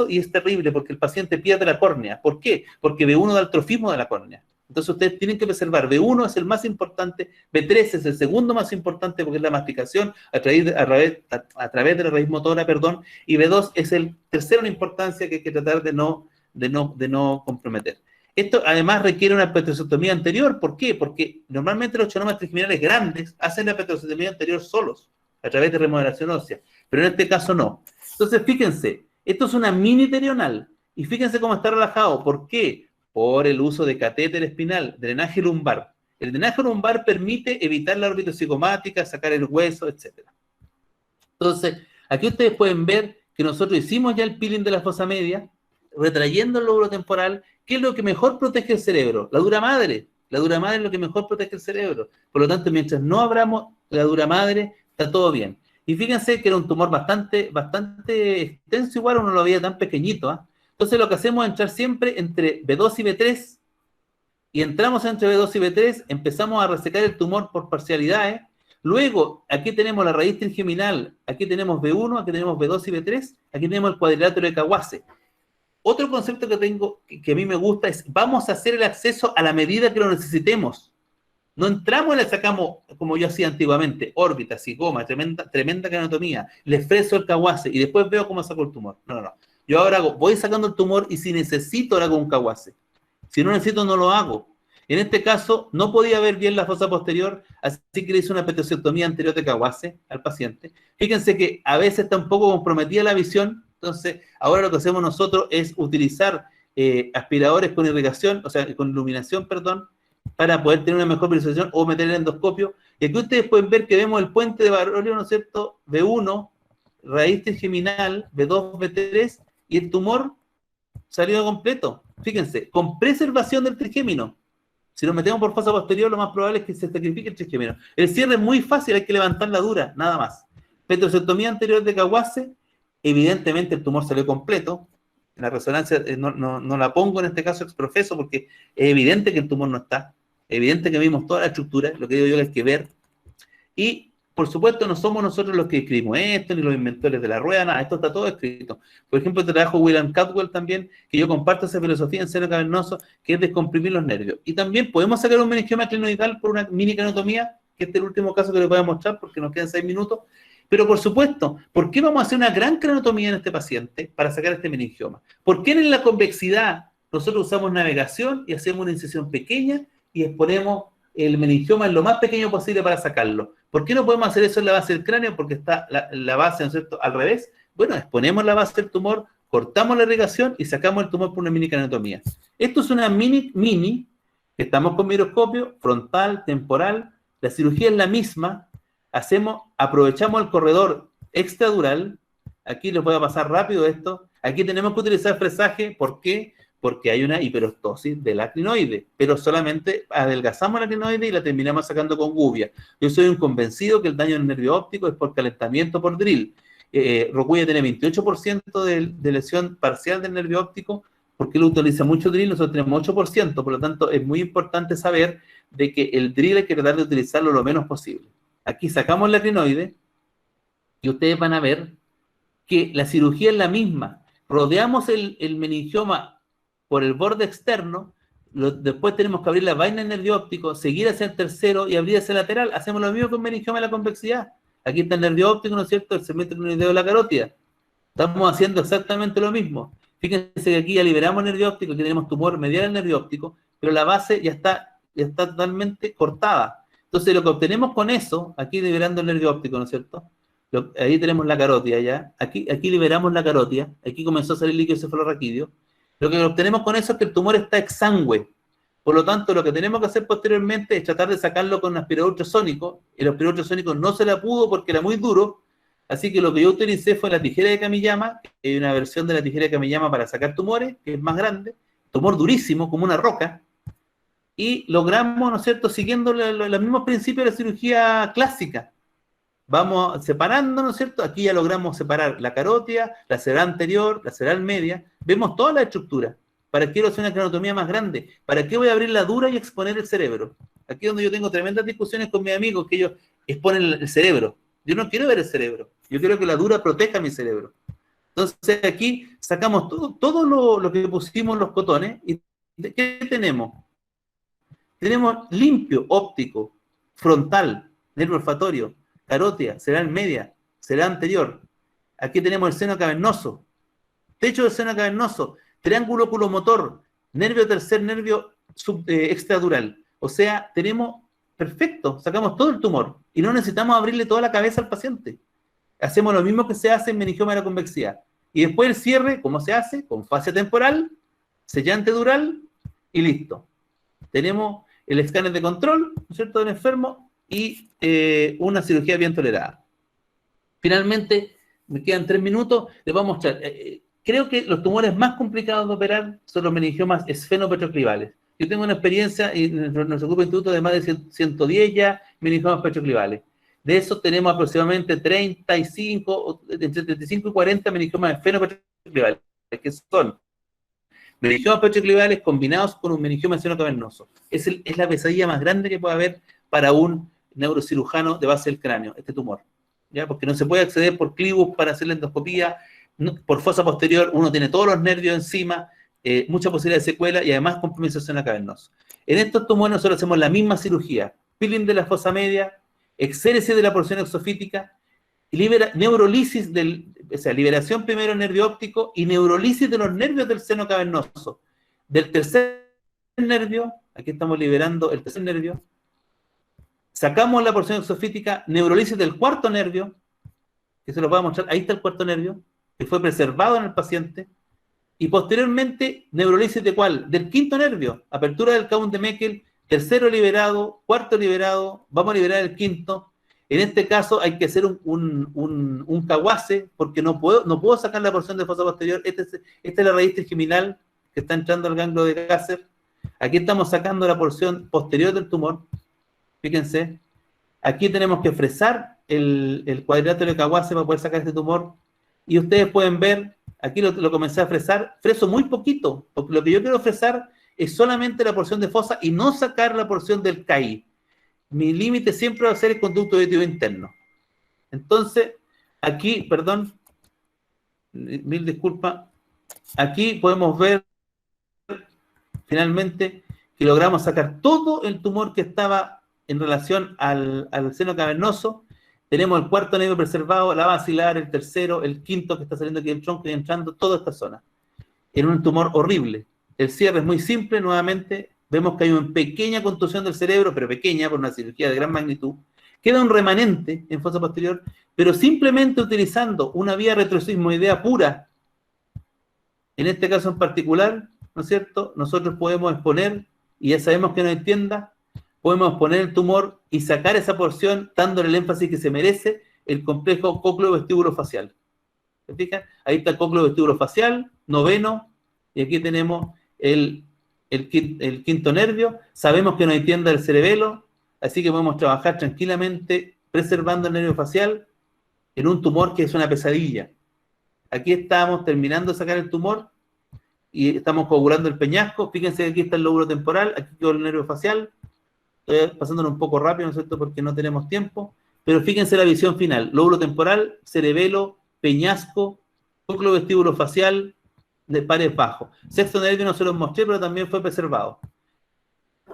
y es terrible porque el paciente pierde la córnea. ¿Por qué? Porque B1 da atrofismo de la córnea. Entonces ustedes tienen que preservar. B1 es el más importante, B3 es el segundo más importante porque es la masticación a través de la raíz motora, perdón, y B2 es el tercero en importancia que hay que tratar de no comprometer. Esto además requiere una petrosectomía anterior. ¿Por qué? Porque normalmente los choromas trigeminales grandes hacen la petrosectomía anterior solos, a través de remodelación ósea, pero en este caso no. Entonces fíjense, esto es una mini terional, y fíjense cómo está relajado. ¿Por qué? Por el uso de catéter espinal, drenaje lumbar. El drenaje lumbar permite evitar la órbita cigomática, sacar el hueso, etc. Entonces, aquí ustedes pueden ver que nosotros hicimos ya el peeling de la fosa media, retrayendo el lóbulo temporal, que es lo que mejor protege el cerebro. La dura madre. La dura madre es lo que mejor protege el cerebro. Por lo tanto, mientras no abramos la dura madre, está todo bien. Y fíjense que era un tumor bastante extenso, igual uno lo veía tan pequeñito, ¿eh? Entonces lo que hacemos es entrar siempre entre B2 y B3, y entramos entre B2 y B3, empezamos a resecar el tumor por parcialidades. Luego, aquí tenemos la raíz trigeminal, aquí tenemos B1, aquí tenemos B2 y B3, aquí tenemos el cuadrilátero de Kawase. Otro concepto que tengo, que a mí me gusta, es vamos a hacer el acceso a la medida que lo necesitemos. No entramos y le sacamos, como yo hacía antiguamente, órbita, cigoma, tremenda anatomía, le freso el Kawase y después veo cómo saco el tumor. No. Yo ahora voy sacando el tumor y si necesito hago un Kawase. Si no necesito, no lo hago. En este caso, no podía ver bien la fosa posterior, así que le hice una petrosectomía anterior de Kawase al paciente. Fíjense que a veces está un poco comprometida la visión, entonces ahora lo que hacemos nosotros es utilizar aspiradores con irrigación, o sea, con iluminación, perdón, para poder tener una mejor visualización o meter el endoscopio. Y aquí ustedes pueden ver que vemos el puente de Barolio, ¿no es cierto? B1, raíz trigeminal, B2, B3, y el tumor salió completo. Fíjense, con preservación del trigémino. Si lo metemos por fosa posterior, lo más probable es que se sacrifique el trigémino. El cierre es muy fácil, hay que levantar la dura, nada más. Petrosectomía anterior de Kawase, evidentemente el tumor salió completo. La resonancia no la pongo en este caso exprofeso porque es evidente que el tumor no está. Es evidente que vimos toda la estructura, lo que digo yo que hay que ver. Y por supuesto, no somos nosotros los que escribimos esto, ni los inventores de la rueda, nada, esto está todo escrito. Por ejemplo, el trabajo de William Cadwell también, que yo comparto esa filosofía en seno cavernoso, que es descomprimir los nervios. Y también podemos sacar un meningioma clinoidal por una mini cranotomía, que este es el último caso que les voy a mostrar porque nos quedan 6 minutos. Pero por supuesto, ¿por qué vamos a hacer una gran cranotomía en este paciente para sacar este meningioma? ¿Por qué en la convexidad nosotros usamos navegación y hacemos una incisión pequeña y exponemos el meningioma en lo más pequeño posible para sacarlo? ¿Por qué no podemos hacer eso en la base del cráneo? Porque está la base, ¿no es cierto?, al revés. Bueno, exponemos la base del tumor, cortamos la irrigación y sacamos el tumor por una mini cranotomía. Esto es una mini, estamos con microscopio, frontal, temporal, la cirugía es la misma, aprovechamos el corredor extradural, aquí les voy a pasar rápido esto, aquí tenemos que utilizar fresaje, ¿por qué? Porque hay una hiperostosis de la crinoide, pero solamente adelgazamos la crinoide y la terminamos sacando con gubia. Yo soy un convencido que el daño del nervio óptico es por calentamiento por drill. Rocuya tiene 28% de lesión parcial del nervio óptico, porque él utiliza mucho drill, nosotros tenemos 8%, por lo tanto es muy importante saber de que el drill hay que tratar de utilizarlo lo menos posible. Aquí sacamos la crinoide y ustedes van a ver que la cirugía es la misma. Rodeamos el meningioma por el borde externo, después tenemos que abrir la vaina del nervio óptico, seguir hacia el tercero y abrir hacia el lateral. Hacemos lo mismo con meningioma de la convexidad. Aquí está el nervio óptico, ¿no es cierto? El segmento crinoideo de la carótida. Estamos haciendo exactamente lo mismo. Fíjense que aquí ya liberamos el nervio óptico, aquí tenemos tumor medial del nervio óptico, pero la base ya está totalmente cortada. Entonces lo que obtenemos con eso, aquí liberando el nervio óptico, ¿no es cierto? Ahí tenemos la carótida ya, aquí liberamos la carótida, aquí comenzó a salir líquido cefalorraquídeo. Lo que obtenemos con eso es que el tumor está exangüe. Por lo tanto, lo que tenemos que hacer posteriormente es tratar de sacarlo con un aspirador ultrasónico. El aspirador ultrasónico no se la pudo porque era muy duro, así que lo que yo utilicé fue la tijera de Kamiyama, hay una versión de la tijera de Kamiyama para sacar tumores, que es más grande, tumor durísimo, como una roca, y logramos, ¿no es cierto?, siguiendo los mismos principios de la cirugía clásica. Vamos separando, ¿no es cierto? Aquí ya logramos separar la carótida, la cerebral anterior, la cerebral media. Vemos toda la estructura. ¿Para qué quiero hacer una craniotomía más grande? ¿Para qué voy a abrir la dura y exponer el cerebro? Aquí es donde yo tengo tremendas discusiones con mis amigos, que ellos exponen el cerebro. Yo no quiero ver el cerebro. Yo quiero que la dura proteja mi cerebro. Entonces aquí sacamos todo lo que pusimos los cotones. ¿Y qué tenemos? Tenemos limpio, óptico, frontal, nervio olfatorio, carótida, cerebral media, cerebral anterior. Aquí tenemos el seno cavernoso, techo del seno cavernoso, triángulo oculomotor, nervio tercer, nervio extradural. O sea, tenemos perfecto, sacamos todo el tumor y no necesitamos abrirle toda la cabeza al paciente. Hacemos lo mismo que se hace en meningioma de la convexidad. Y después el cierre, ¿cómo se hace? Con fascia temporal, sellante dural y listo. Tenemos el escáner de control, ¿no es cierto?, del enfermo y una cirugía bien tolerada. Finalmente, me quedan 3 minutos, les voy a mostrar. Creo que los tumores más complicados de operar son los meningiomas esfenopetroclivales. Yo tengo una experiencia en nuestro grupo de instituto de más de 110 ya meningiomas petroclivales. De esos tenemos aproximadamente 35, entre 35 y 40 meningiomas esfenopetroclivales, que son meningiomas petroclivales combinados con un meningioma seno-cavernoso. Es la pesadilla más grande que puede haber para un neurocirujano de base del cráneo, este tumor. ¿Ya? Porque no se puede acceder por clivus para hacer la endoscopía, por fosa posterior uno tiene todos los nervios encima, mucha posibilidad de secuela y además compromiso seno-cavernoso. En estos tumores nosotros hacemos la misma cirugía, peeling de la fosa media, exéresis de la porción exofítica, neurolisis o sea, liberación primero del nervio óptico y neurolisis de los nervios del seno cavernoso. Del tercer nervio, aquí estamos liberando el tercer nervio, sacamos la porción exofítica, neurolisis del cuarto nervio, que se lo voy a mostrar, ahí está el cuarto nervio, que fue preservado en el paciente, y posteriormente, neurolisis de ¿cuál? Del quinto nervio, apertura del Count de Meckel, tercero liberado, cuarto liberado, vamos a liberar el quinto. En este caso hay que hacer un caguace, porque no puedo sacar la porción de fosa posterior. Esta es la raíz trigeminal que está entrando al ganglio de Gasser. Aquí estamos sacando la porción posterior del tumor. Fíjense. Aquí tenemos que fresar el cuadrilátero de caguace para poder sacar este tumor. Y ustedes pueden ver, aquí lo comencé a fresar. Freso muy poquito, porque lo que yo quiero fresar es solamente la porción de fosa y no sacar la porción del CAI. Mi límite siempre va a ser el conducto auditivo interno. Entonces, aquí, perdón, mil disculpas, aquí podemos ver finalmente que logramos sacar todo el tumor que estaba en relación al seno cavernoso. Tenemos el cuarto nervio preservado, la basilar, el tercero, el quinto que está saliendo aquí del tronco y entrando toda esta zona. Era un tumor horrible. El cierre es muy simple, nuevamente. Vemos que hay una pequeña contusión del cerebro, pero pequeña, por una cirugía de gran magnitud. Queda un remanente en fosa posterior, pero simplemente utilizando una vía retrosismoidea pura, en este caso en particular, ¿no es cierto?, nosotros podemos exponer, y ya sabemos que no entienda, podemos exponer el tumor y sacar esa porción, dándole el énfasis que se merece, el complejo cócleo-vestíbulo-facial. ¿Se fijan? Ahí está el cócleo-vestíbulo-facial, noveno, y aquí tenemos el quinto nervio. Sabemos que no hay tienda del cerebelo, así que podemos trabajar tranquilamente preservando el nervio facial en un tumor que es una pesadilla. Aquí estamos terminando de sacar el tumor y estamos coagulando el peñasco. Fíjense que aquí está el lóbulo temporal, aquí quedó el nervio facial. Estoy pasándolo un poco rápido, ¿no es cierto?, porque no tenemos tiempo. Pero fíjense la visión final: lóbulo temporal, cerebelo, peñasco, núcleo vestíbulo facial, de pares bajos. Sexto nervio no se los mostré, pero también fue preservado.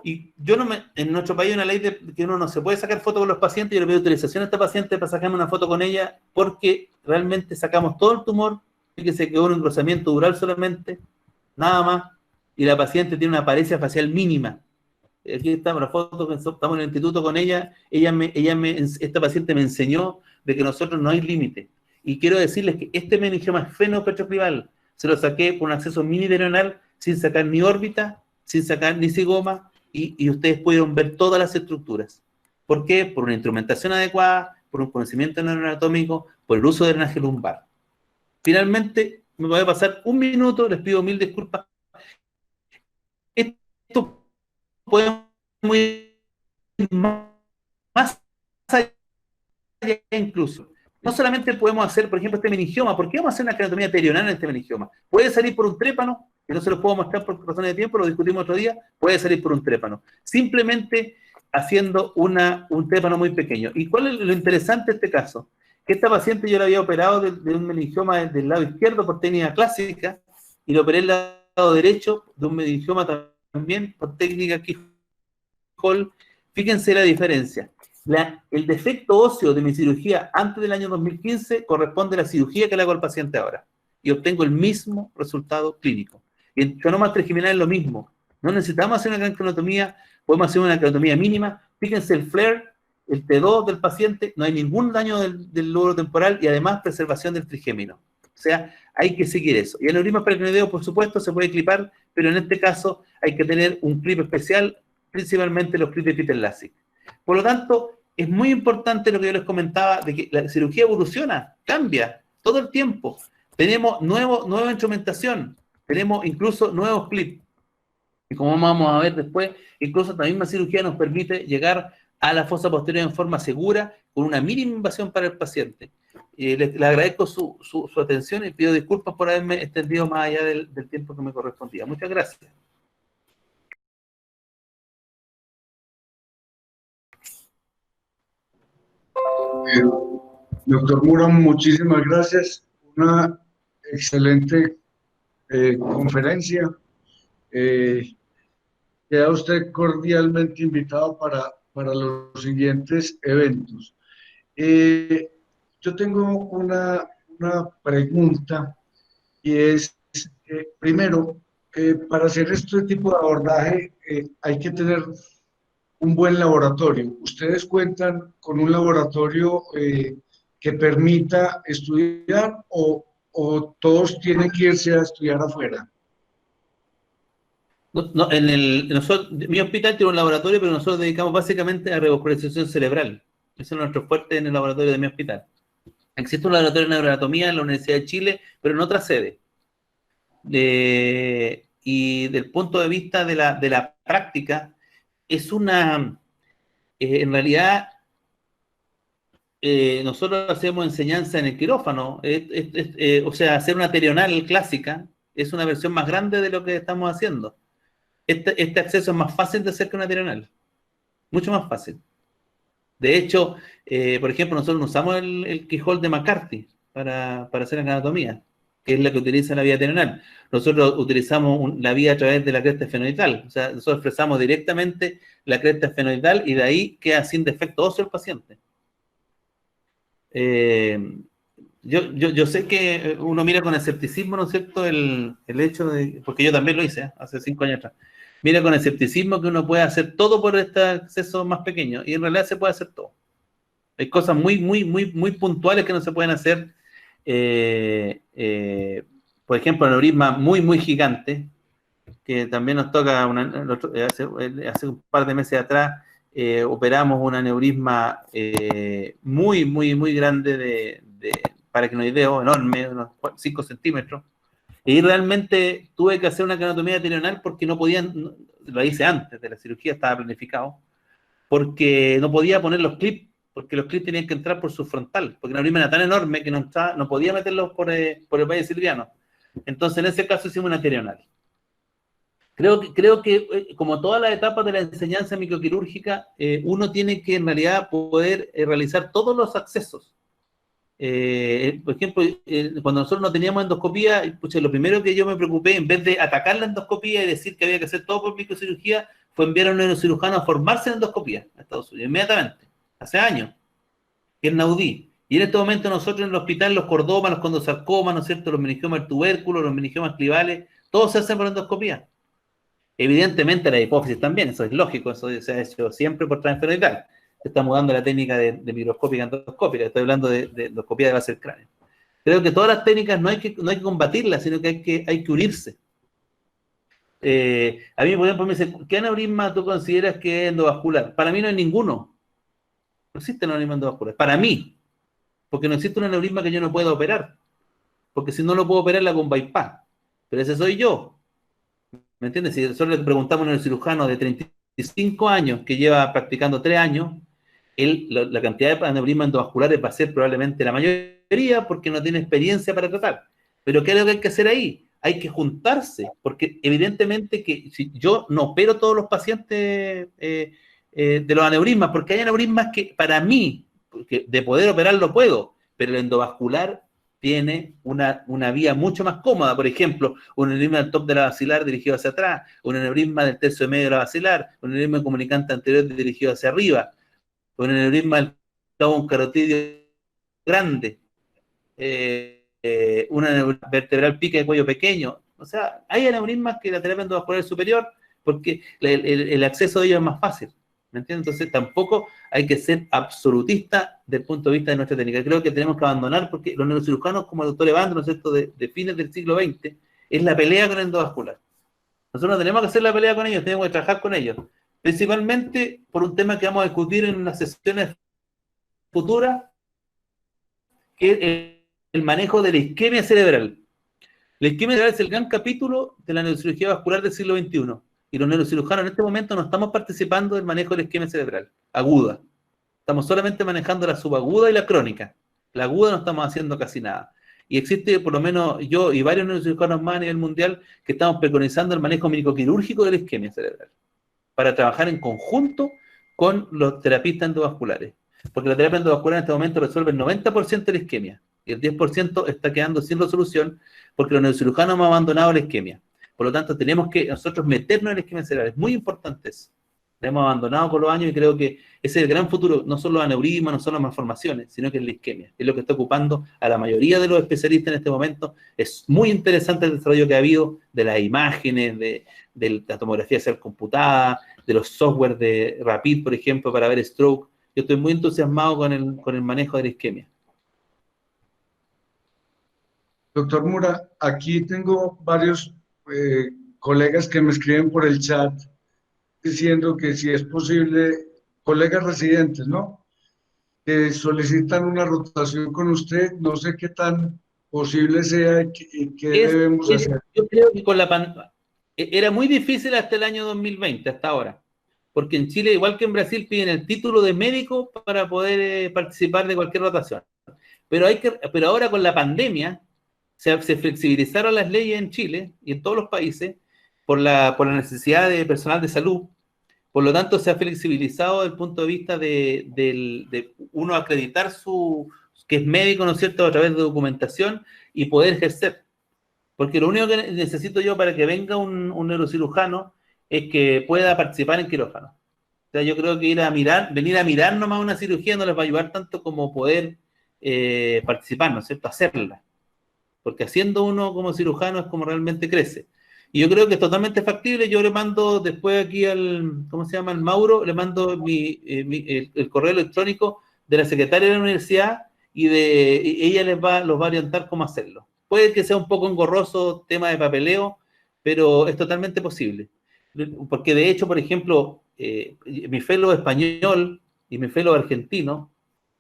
Y yo no me, en nuestro país hay una ley de que uno no se puede sacar fotos con los pacientes. Yo le pido autorización a esta paciente para sacarme una foto con ella, porque realmente sacamos todo el tumor. Fíjense que hubo un engrosamiento dural solamente, nada más, y la paciente tiene una apariencia facial mínima. Aquí estamos la foto, estamos en el instituto con ella. Esta paciente me enseñó de que nosotros no hay límite. Y quiero decirles que este meningioma esfenopetrocrival se lo saqué por un acceso minidirenal, sin sacar ni órbita, sin sacar ni cigoma, y ustedes pudieron ver todas las estructuras. ¿Por qué? Por una instrumentación adecuada, por un conocimiento neuroanatómico, por el uso de drenaje lumbar. Finalmente, me voy a pasar un minuto, les pido mil disculpas. Esto podemos ir más allá incluso. No solamente podemos hacer, por ejemplo, este meningioma. ¿Por qué vamos a hacer una craniostomía perional en este meningioma? Puede salir por un trépano, que no se los puedo mostrar por razones de tiempo, lo discutimos otro día. Puede salir por un trépano, simplemente haciendo un trépano muy pequeño. ¿Y cuál es lo interesante de este caso? Que esta paciente yo la había operado de un meningioma del lado izquierdo por técnica clásica, y lo operé del lado derecho de un meningioma también por técnica Keyhole. Fíjense la diferencia. El defecto óseo de mi cirugía antes del año 2015 corresponde a la cirugía que le hago al paciente ahora, y obtengo el mismo resultado clínico. Y en craniomas trigeminales es lo mismo. No necesitamos hacer una gran craniotomía, podemos hacer una craniotomía mínima. Fíjense el flare, el T2 del paciente, no hay ningún daño del lóbulo temporal, y además preservación del trigémino. O sea, hay que seguir eso. Y el aneurisma peritoneoideo, por supuesto, se puede clipar, pero en este caso hay que tener un clip especial, principalmente los clips de Peter Lasik. Por lo tanto, es muy importante lo que yo les comentaba, de que la cirugía evoluciona, cambia todo el tiempo. Tenemos nueva instrumentación, tenemos incluso nuevos clips. Y como vamos a ver después, incluso esta misma cirugía nos permite llegar a la fosa posterior en forma segura, con una mínima invasión para el paciente. Le agradezco su atención y pido disculpas por haberme extendido más allá del tiempo que me correspondía. Muchas gracias. Doctor Mura, muchísimas gracias. Una excelente conferencia. Queda usted cordialmente invitado para los siguientes eventos. Yo tengo una pregunta, y es, primero, para hacer este tipo de abordaje hay que tener un buen laboratorio. ¿Ustedes cuentan con un laboratorio que permita estudiar, o todos tienen que irse a estudiar afuera? No, mi hospital tiene un laboratorio, pero nosotros dedicamos básicamente a revascularización cerebral. Ese es nuestro fuerte en el laboratorio de mi hospital. Existe un laboratorio de neuroanatomía en la Universidad de Chile, pero en otra sede. Y del punto de vista de la práctica, es en realidad, nosotros hacemos enseñanza en el quirófano. O sea, hacer una terional clásica es una versión más grande de lo que estamos haciendo. Este acceso es más fácil de hacer que una terional, mucho más fácil. De hecho, por ejemplo, nosotros no usamos el Keyhole de McCarthy para hacer anatomía, que es la que utiliza la vía terional. Nosotros utilizamos la vía a través de la cresta esfenoidal. O sea, nosotros expresamos directamente la cresta esfenoidal, y de ahí queda sin defecto óseo el paciente. Yo sé que uno mira con escepticismo, ¿no es cierto?, el hecho de, porque yo también lo hice hace 5 años atrás, mira con escepticismo que uno puede hacer todo por este acceso más pequeño, y en realidad se puede hacer todo. Hay cosas muy puntuales que no se pueden hacer. Por ejemplo, aneurisma muy gigante, que también nos toca hace un par de meses atrás. Operamos un aneurisma muy grande de paraquinoideo, enorme, unos 5 centímetros, y realmente tuve que hacer una craniotomía terional porque no lo hice antes de la cirugía, estaba planificado, porque no podía poner los clips, porque los clips tenían que entrar por su frontal, porque el aneurisma era tan enorme que no podía meterlos por el valle silviano. Entonces, en ese caso hicimos una arterional. Creo que como todas las etapas de la enseñanza microquirúrgica, uno tiene que en realidad poder realizar todos los accesos. Por ejemplo, cuando nosotros no teníamos endoscopía, pucha, lo primero que yo me preocupé, en vez de atacar la endoscopía y decir que había que hacer todo por microcirugía, fue enviar a un neurocirujano a formarse en endoscopía a Estados Unidos, inmediatamente, hace años, que es Naudí. Y en este momento nosotros en el hospital, los cordomas, los condosarcomas, ¿no es cierto?, los meningiomas del tubérculo, los meningiomas clivales, todos se hacen por endoscopía. Evidentemente la hipófisis también, eso es lógico, eso se ha hecho siempre por transferencial. Se está mudando la técnica de microscópica a endoscópica, estoy hablando de endoscopía de base del cráneo. Creo que todas las técnicas no hay que combatirlas, sino que hay que unirse. A mí, por ejemplo, me dicen, ¿qué aneurisma tú consideras que es endovascular? Para mí no hay ninguno. No existe un aneurisma endovascular. Para mí. Porque no existe un aneurisma que yo no pueda operar. Porque si no lo puedo operar, la hago un bypass. Pero ese soy yo. ¿Me entiendes? Si nosotros le preguntamos a un cirujano de 35 años que lleva practicando 3 años, la cantidad de aneurismas endovasculares va a ser probablemente la mayoría porque no tiene experiencia para tratar. Pero ¿qué es lo que hay que hacer ahí? Hay que juntarse, porque evidentemente que si yo no opero todos los pacientes de los aneurismas, porque hay aneurismas que para mí, porque de poder operarlo puedo, pero el endovascular tiene una vía mucho más cómoda. Por ejemplo, un aneurisma del top de la basilar dirigido hacia atrás, un aneurisma del tercio medio de la basilar, un aneurisma comunicante anterior dirigido hacia arriba, un aneurisma del cabo carotidio grande, una aneurisma vertebral pica de cuello pequeño. O sea, hay aneurismas que la terapia endovascular es superior porque el acceso de ellos es más fácil. ¿Me entiendes? Entonces tampoco hay que ser absolutista desde el punto de vista de nuestra técnica. Creo que tenemos que abandonar, porque los neurocirujanos, como el doctor Evandro, ¿no es cierto?, de fines del siglo XX, es la pelea con el endovascular. Nosotros no tenemos que hacer la pelea con ellos, tenemos que trabajar con ellos. Principalmente por un tema que vamos a discutir en las sesiones futuras, que es el manejo de la isquemia cerebral. La isquemia cerebral es el gran capítulo de la neurocirugía vascular del siglo XXI. Y los neurocirujanos en este momento no estamos participando del manejo de la isquemia cerebral aguda. Estamos solamente manejando la subaguda y la crónica. La aguda no estamos haciendo casi nada. Y existe, por lo menos yo y varios neurocirujanos más a nivel mundial, que estamos preconizando el manejo microquirúrgico de la isquemia cerebral, para trabajar en conjunto con los terapistas endovasculares. Porque la terapia endovascular en este momento resuelve el 90% de la isquemia, y el 10% está quedando sin resolución porque los neurocirujanos hemos abandonado la isquemia. Por lo tanto, tenemos que nosotros meternos en la isquemia cerebral. Es muy importante eso. La hemos abandonado con los años y creo que ese es el gran futuro. No son los aneurismas, no son las malformaciones, sino que es la isquemia. Es lo que está ocupando a la mayoría de los especialistas en este momento. Es muy interesante el desarrollo que ha habido de las imágenes, de la tomografía cerebral computada, de los software de Rapid, por ejemplo, para ver stroke. Yo estoy muy entusiasmado con el manejo de la isquemia. Doctor Mura, aquí tengo varios colegas que me escriben por el chat diciendo que si es posible, colegas residentes, ¿no?, que solicitan una rotación con usted, no sé qué tan posible sea y qué debemos hacer. Yo creo que con la pandemia era muy difícil hasta el año 2020, hasta ahora, porque en Chile, igual que en Brasil, piden el título de médico para poder participar de cualquier rotación. Pero ahora con la pandemia se flexibilizaron las leyes en Chile y en todos los países por la necesidad de personal de salud. Por lo tanto, se ha flexibilizado desde el punto de vista de uno acreditar que es médico, ¿no es cierto?, a través de documentación y poder ejercer. Porque lo único que necesito yo para que venga un neurocirujano es que pueda participar en quirófano. O sea, yo creo que venir a mirar nomás una cirugía no les va a ayudar tanto como poder participar, ¿no es cierto?, hacerla. Porque haciendo uno como cirujano es como realmente crece. Y yo creo que es totalmente factible. Yo le mando después aquí ¿cómo se llama?, al Mauro, le mando el correo electrónico de la secretaria de la universidad y ella los va a orientar cómo hacerlo. Puede que sea un poco engorroso, tema de papeleo, pero es totalmente posible. Porque de hecho, por ejemplo, mi fellow español y mi fellow argentino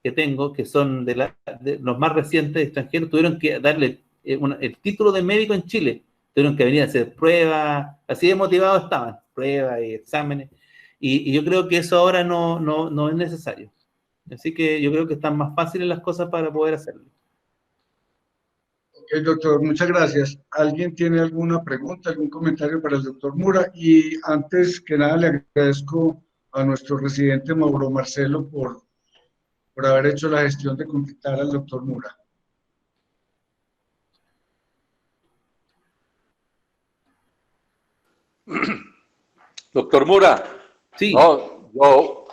que tengo, que son de los más recientes extranjeros, tuvieron que darle el título de médico en Chile. Tuvieron que venir a hacer pruebas, así de motivados estaban, pruebas y exámenes, y yo creo que eso ahora no es necesario. Así que yo creo que están más fáciles las cosas para poder hacerlo. Ok, doctor, muchas gracias. ¿Alguien tiene alguna pregunta, algún comentario para el doctor Mura? Y antes que nada le agradezco a nuestro residente Mauro Marcelo por haber hecho la gestión de contactar al doctor Mura. Doctor Mura, Sí. no, yo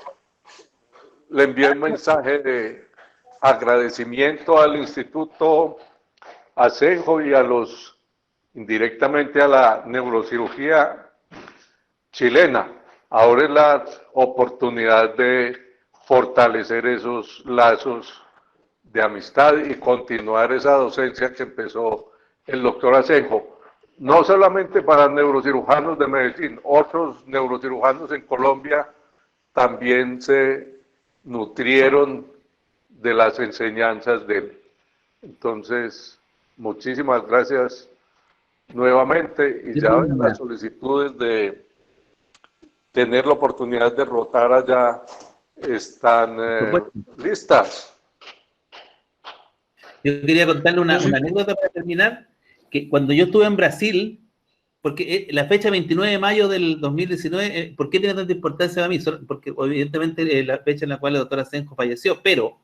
le envié un mensaje de agradecimiento al Instituto Asenjo y indirectamente a la neurocirugía chilena. Ahora es la oportunidad de fortalecer esos lazos de amistad y continuar esa docencia que empezó el doctor Asenjo. No solamente para neurocirujanos de Medellín, otros neurocirujanos en Colombia también se nutrieron de las enseñanzas de él. Entonces, muchísimas gracias nuevamente, y ya ven, las solicitudes de tener la oportunidad de rotar allá están listas. Yo quería contarle una anécdota para terminar, que cuando yo estuve en Brasil, porque la fecha 29 de mayo del 2019, ¿por qué tiene tanta importancia para mí? Porque evidentemente es la fecha en la cual el doctor Asenjo falleció, pero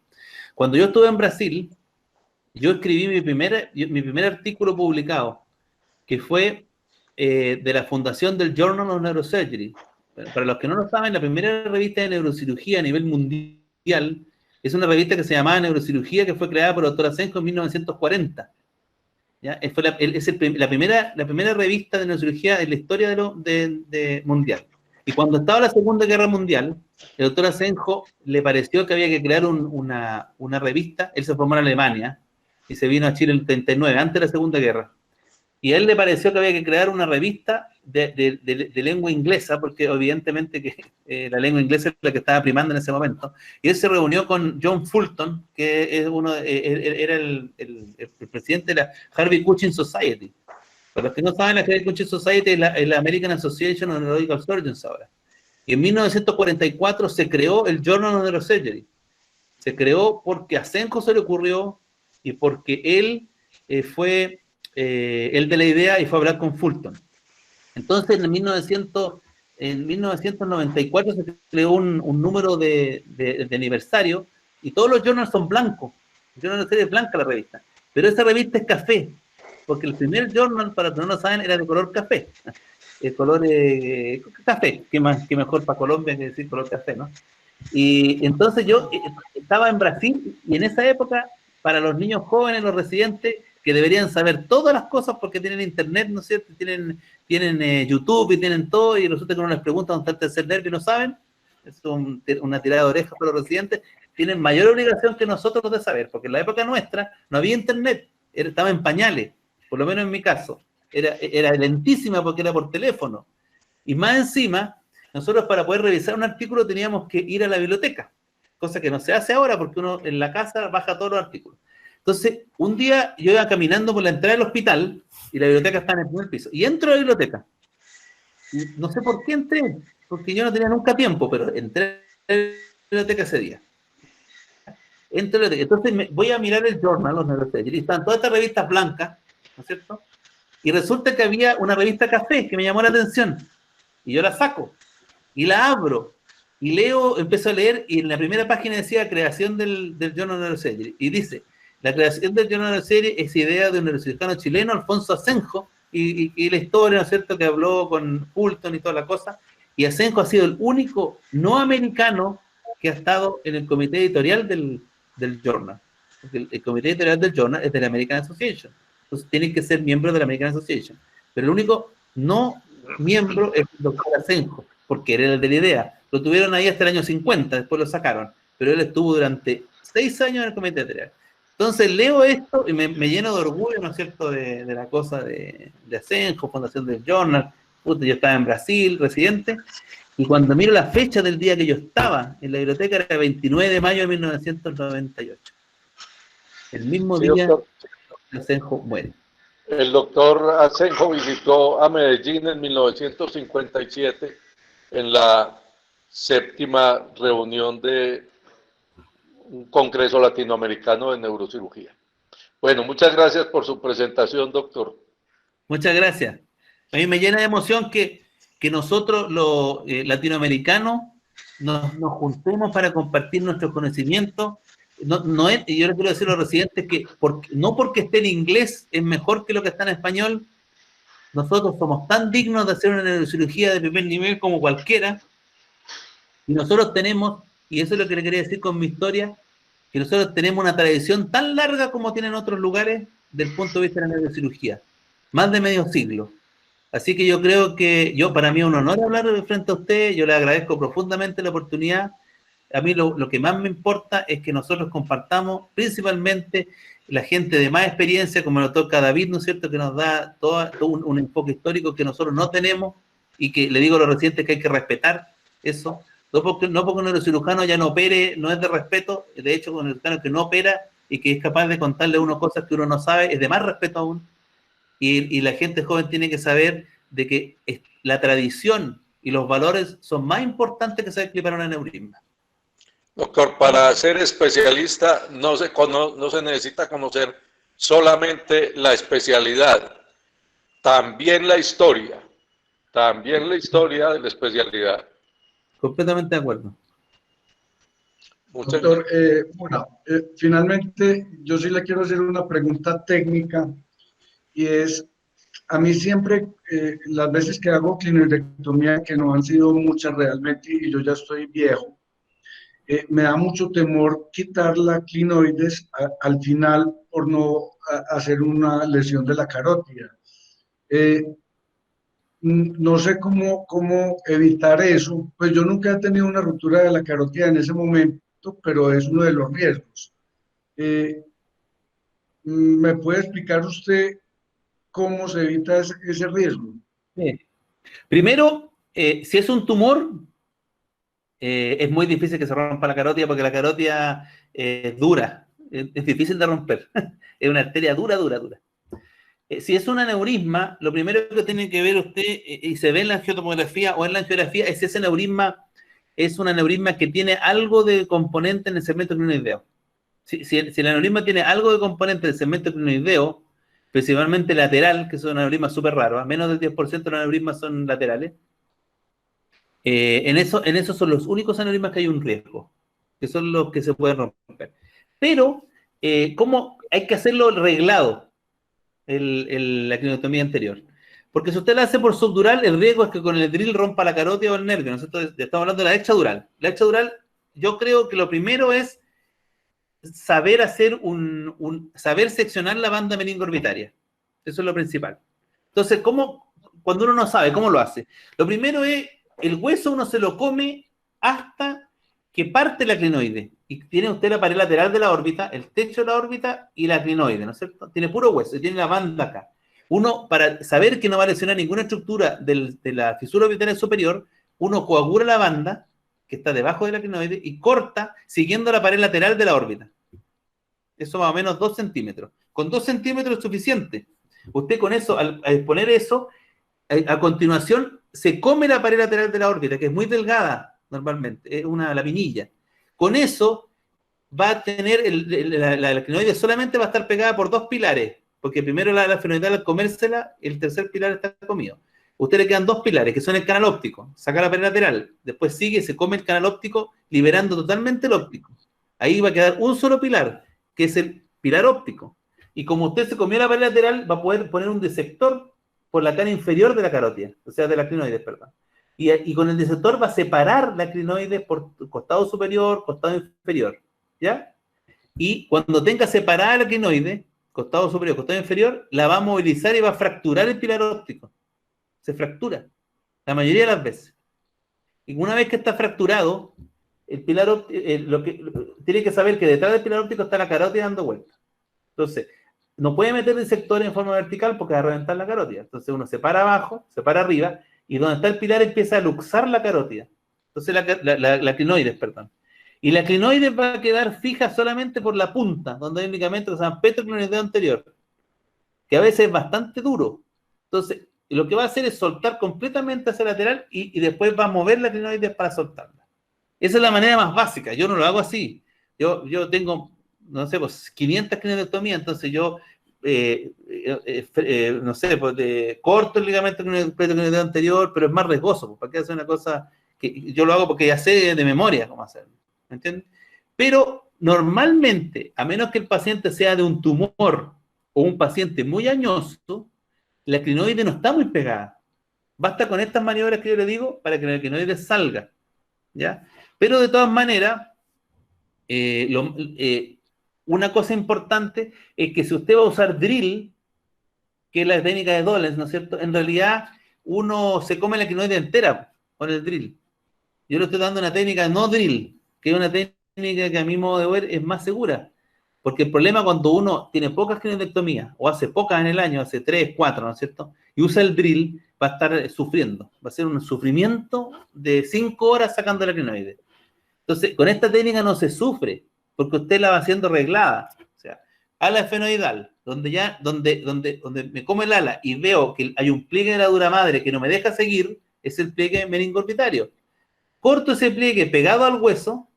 cuando yo estuve en Brasil, yo escribí mi primer artículo publicado, que fue de la fundación del Journal of Neurosurgery. Para los que no lo saben, la primera revista de neurocirugía a nivel mundial es una revista que se llamaba Neurocirugía, que fue creada por el doctor Asenjo en 1940. ¿Ya? Fue la primera revista de neurocirugía en la historia de mundial. Y cuando estaba la Segunda Guerra Mundial, el doctor Asenjo le pareció que había que crear una revista. Él se formó en Alemania y se vino a Chile en el 39, antes de la Segunda Guerra. Y a él le pareció que había que crear una revista de lengua inglesa, porque evidentemente que la lengua inglesa es la que estaba primando en ese momento. Y él se reunió con John Fulton, que es era el presidente de la Harvey Cushing Society. Para los que no saben, la Harvey Cushing Society es la American Association of Neurological Surgeons ahora. Y en 1944 se creó el Journal of Neurosurgery. Se creó porque a Asenjo se le ocurrió y porque él fue el de la idea y fue a hablar con Fulton. Entonces, en 1994 se creó un número de aniversario y todos los journals son blancos. El Journal of Neurosurgery es blanca la revista. Pero esa revista es café, porque el primer journal, para los que no lo saben, era de color café. El color café, que mejor para Colombia que decir color café, ¿no? Y entonces yo estaba en Brasil y en esa época, para los niños jóvenes, los residentes, que deberían saber todas las cosas porque tienen internet, ¿no es cierto? Tienen YouTube y tienen todo, y resulta que uno les pregunta dónde está el tercer nervio y no saben. Es una tirada de orejas para los residentes. Tienen mayor obligación que nosotros de saber, porque en la época nuestra no había internet, estaba en pañales, por lo menos en mi caso. Era lentísima porque era por teléfono. Y más encima, nosotros para poder revisar un artículo teníamos que ir a la biblioteca, cosa que no se hace ahora porque uno en la casa baja todos los artículos. Entonces, un día yo iba caminando por la entrada del hospital y la biblioteca está en el primer piso. Y entro a la biblioteca. Y no sé por qué entré, porque yo no tenía nunca tiempo, pero entré a la biblioteca ese día. Entonces voy a mirar el journal, los Neurosurgery, y están todas estas revistas blancas, ¿no es cierto? Y resulta que había una revista café que me llamó la atención. Y yo la saco, y la abro, y empiezo a leer, y en la primera página decía creación del Journal of Neurosurgery. Y dice, la creación del Journal of Neurosurgery es idea de un neurocirujano chileno, Alfonso Asenjo, y la historia, ¿no es cierto?, que habló con Fulton y toda la cosa. Y Asenjo ha sido el único no americano que ha estado en el comité editorial del journal. Porque el comité editorial del journal es de la American Association. Entonces tienen que ser miembros de la American Association. Pero el único no miembro es el doctor Asenjo, porque era el de la idea. Lo tuvieron ahí hasta el año 50, después lo sacaron. Pero él estuvo durante 6 años en el comité editorial. Entonces leo esto y me lleno de orgullo, ¿no es cierto?, de la cosa de Asenjo, fundación del journal. Yo estaba en Brasil, residente, y cuando miro la fecha del día que yo estaba en la biblioteca era el 29 de mayo de 1998. El mismo día que Asenjo muere. El doctor Asenjo visitó a Medellín en 1957 en la 7ª reunión de un congreso latinoamericano de neurocirugía. Bueno, muchas gracias por su presentación, doctor. Muchas gracias. A mí me llena de emoción que nosotros, los latinoamericanos, nos juntemos para compartir nuestros conocimientos. No es, y yo les quiero decir a los residentes que no porque esté en inglés es mejor que lo que está en español. Nosotros somos tan dignos de hacer una neurocirugía de primer nivel como cualquiera, y nosotros tenemos, y eso es lo que le quería decir con mi historia, que nosotros tenemos una tradición tan larga como tienen otros lugares del punto de vista de la neurocirugía, más de medio siglo. Así que yo creo que para mí es un honor hablar frente a usted, yo le agradezco profundamente la oportunidad. A mí lo que más me importa es que nosotros compartamos, principalmente la gente de más experiencia, como lo toca David, ¿no es cierto?, que nos da todo un enfoque histórico que nosotros no tenemos, y que le digo a los residentes que hay que respetar eso. No porque un neurocirujano ya no opere, no es de respeto. De hecho, con el neurocirujano que no opera y que es capaz de contarle a uno cosas que uno no sabe, es de más respeto aún. Y la gente joven tiene que saber de que la tradición y los valores son más importantes que saber clipar un aneurisma. Doctor, para ser especialista no se necesita conocer solamente la especialidad, también la historia de la especialidad. Completamente de acuerdo. Doctor, finalmente yo sí le quiero hacer una pregunta técnica, y es, a mí siempre, las veces que hago clinoidectomía, que no han sido muchas realmente, y yo ya estoy viejo, me da mucho temor quitar la clinoides al final por no hacer una lesión de la carótida. No sé cómo evitar eso, pues yo nunca he tenido una ruptura de la carótida en ese momento, pero es uno de los riesgos. ¿Me puede explicar usted cómo se evita ese riesgo? Sí. Primero, si es un tumor, es muy difícil que se rompa la carótida, porque la carótida es dura, es difícil de romper. Es una arteria dura. Si es un aneurisma, lo primero que tiene que ver usted, y se ve en la angiotomografía o en la angiografía, es si ese aneurisma es un aneurisma que tiene algo de componente en el segmento clinoideo. Si el aneurisma tiene algo de componente en el segmento clinoideo, principalmente lateral, que es un aneurisma súper raro, menos del 10% de los aneurismas son laterales, en eso son los únicos aneurismas que hay un riesgo, que son los que se pueden romper. Pero, ¿cómo hay que hacerlo reglado? La clinotomía anterior. Porque si usted la hace por subdural, el riesgo es que con el drill rompa la carótida o el nervio. Nosotros estamos hablando de la extradural. La extradural, yo creo que lo primero es saber hacer saber seccionar la banda meningo-orbitaria. Eso es lo principal. Entonces, cuando uno no sabe, ¿cómo lo hace? Lo primero es, el hueso uno se lo come hasta que parte la clinoide. Y tiene usted la pared lateral de la órbita, el techo de la órbita y la clinoide, ¿no es cierto? Tiene puro hueso y tiene la banda acá. Uno, para saber que no va a lesionar ninguna estructura de la fisura orbitaria superior, uno coagula la banda, que está debajo de la clinoide, y corta siguiendo la pared lateral de la órbita. Eso más o menos 2 centímetros. Con 2 centímetros es suficiente. Usted con eso, al exponer eso, a continuación se come la pared lateral de la órbita, que es muy delgada normalmente, es una laminilla. Con eso va a tener la clinoide solamente va a estar pegada por 2 pilares, porque primero la fenoidal al comérsela, el tercer pilar está comido. A usted le quedan 2 pilares, que son el canal óptico, saca la pared lateral, después sigue, se come el canal óptico, liberando totalmente el óptico. Ahí va a quedar un solo pilar, que es el pilar óptico. Y como usted se comió la pared lateral, va a poder poner un disector por la cara inferior de la carótida, o sea, de la clinoide, perdón. Y con el disector va a separar la clinoide por costado superior, costado inferior, ¿ya? Y cuando tenga separada la clinoide, costado superior, costado inferior, la va a movilizar y va a fracturar el pilar óptico. Se fractura, la mayoría de las veces. Y una vez que está fracturado, el pilar óptico, tiene que saber que detrás del pilar óptico está la carótida dando vueltas. Entonces, no puede meter disectores en forma vertical porque va a reventar la carótida. Entonces uno se para abajo, se para arriba, y donde está el pilar empieza a luxar la carótida. Entonces la clinoides, perdón. Y la clinoides va a quedar fija solamente por la punta, donde hay un ligamento que se llama petroclinoideo anterior, que a veces es bastante duro. Entonces, lo que va a hacer es soltar completamente hacia el lateral y después va a mover la clinoides para soltarla. Esa es la manera más básica. Yo no lo hago así, Yo tengo, no sé, pues 500 cranioidectomías, entonces yo, no sé, pues corto el ligamento craneoideo anterior, pero es más riesgoso, pues, ¿para qué hacer una cosa que yo lo hago porque ya sé de memoria cómo hacerlo? ¿Me entiendes? Pero normalmente, a menos que el paciente sea de un tumor o un paciente muy añoso, la crinoide no está muy pegada. Basta con estas maniobras que yo le digo para que la crinoide salga, ¿ya? Pero de todas maneras, una cosa importante es que si usted va a usar drill, que es la técnica de Dollens, ¿no es cierto? En realidad, uno se come la crinoide entera con el drill. Yo le estoy dando una técnica no drill, que es una técnica que a mi modo de ver es más segura. Porque el problema cuando uno tiene pocas cranioidectomías, o hace pocas en el año, hace 3, 4, ¿no es cierto? Y usa el drill, va a estar sufriendo. Va a ser un sufrimiento de 5 horas sacando la crinoide. Entonces, con esta técnica no se sufre, porque usted la va haciendo reglada. O sea, ala esfenoidal, donde me come el ala y veo que hay un pliegue de la dura madre que no me deja seguir, es el pliegue meningorbitario. Corto ese pliegue pegado al hueso,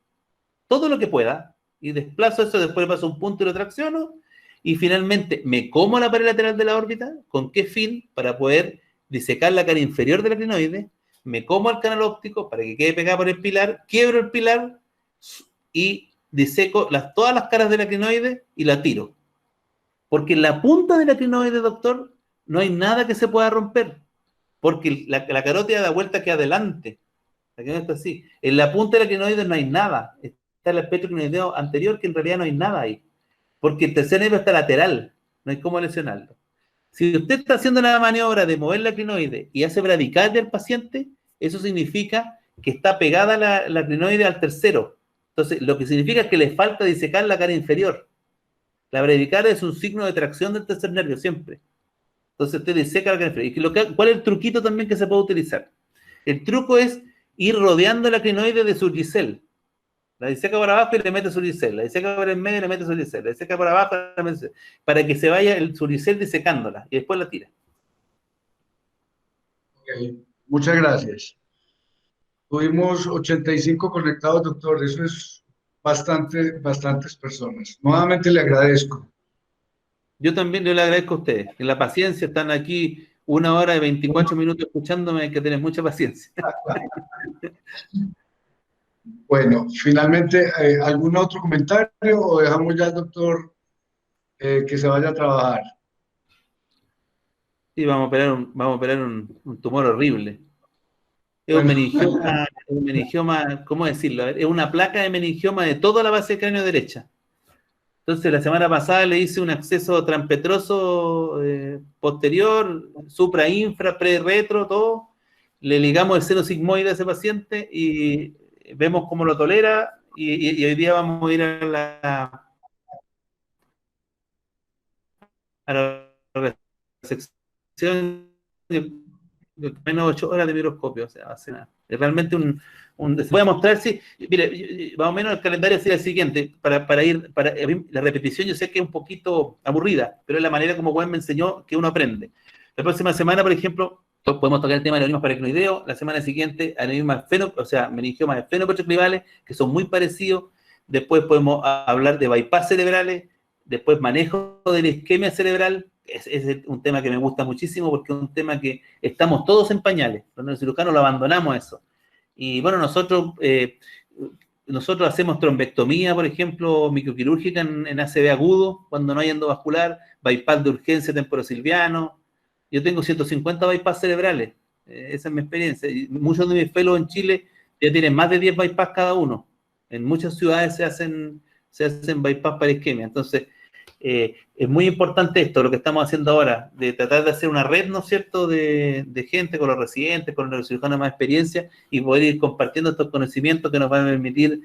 todo lo que pueda, y desplazo eso, después paso un punto y lo tracciono, y finalmente me como la pared lateral de la órbita. ¿Con qué fin? Para poder disecar la cara inferior de la crinoide, me como el canal óptico para que quede pegado por el pilar, quiebro el pilar y diseco todas las caras de la crinoide y la tiro. Porque en la punta de la crinoide, doctor, no hay nada que se pueda romper, porque la carótida da vuelta hacia adelante. La crinoide está así. En la punta de la crinoide no hay nada. Está el espectro crinoideo anterior, que en realidad no hay nada ahí. Porque el tercer nervio está lateral. No hay cómo lesionarlo. Si usted está haciendo la maniobra de mover la crinoide y hace bradicardia al paciente, eso significa que está pegada la crinoide al tercero. Entonces, lo que significa es que le falta disecar la cara inferior. La bradicardia es un signo de tracción del tercer nervio siempre. Entonces, usted diseca la cara inferior. ¿Y cuál es el truquito también que se puede utilizar? El truco es ir rodeando la crinoide de Surgicel. La diseca por abajo y le mete Surgicel. La diseca por el medio y le mete Surgicel. La diseca por abajo y le mete Surgicel. Para que se vaya el Surgicel disecándola y después la tira. Okay. Muchas gracias. Tuvimos 85 conectados, doctor. Eso es bastantes personas. Nuevamente le agradezco. Yo también le agradezco a ustedes. En la paciencia, están aquí 1 hora y 24 minutos escuchándome, hay que tener mucha paciencia. Bueno, finalmente, ¿algún otro comentario o dejamos ya al doctor que se vaya a trabajar? Sí, vamos a operar un tumor horrible. Es Bueno. un meningioma, ¿cómo decirlo? Es una placa de meningioma de toda la base del cráneo derecha. Entonces, la semana pasada le hice un acceso transpetroso posterior, supra, infra, pre, retro, todo. Le ligamos el seno sigmoide a ese paciente y vemos cómo lo tolera. Y hoy día vamos a ir a la resección de menos 8 horas de microscopio. O sea, hace nada. Es realmente voy a mostrar, sí, mire, más o menos el calendario sería el siguiente, la repetición yo sé que es un poquito aburrida, pero es la manera como Gwen me enseñó que uno aprende. La próxima semana, por ejemplo, podemos tocar el tema de aneurismas paracrinoideos, la semana siguiente aneurismas meningiomas esfenopetroclivales, que son muy parecidos. Después podemos hablar de bypass cerebrales, después manejo de la isquemia cerebral. Es un tema que me gusta muchísimo porque es un tema que estamos todos en pañales, los neurocirujanos lo abandonamos eso. Y bueno, nosotros hacemos trombectomía, por ejemplo, microquirúrgica en ACV agudo, cuando no hay endovascular, bypass de urgencia temporosilviano. Yo tengo 150 bypass cerebrales, esa es mi experiencia. Y muchos de mis fellows en Chile ya tienen más de 10 bypass cada uno. En muchas ciudades se hacen bypass para isquemia. Entonces, es muy importante esto, lo que estamos haciendo ahora, de tratar de hacer una red, ¿no es cierto?, de gente con los residentes, con los neurocirujanos más experiencia, y poder ir compartiendo estos conocimientos que nos van a permitir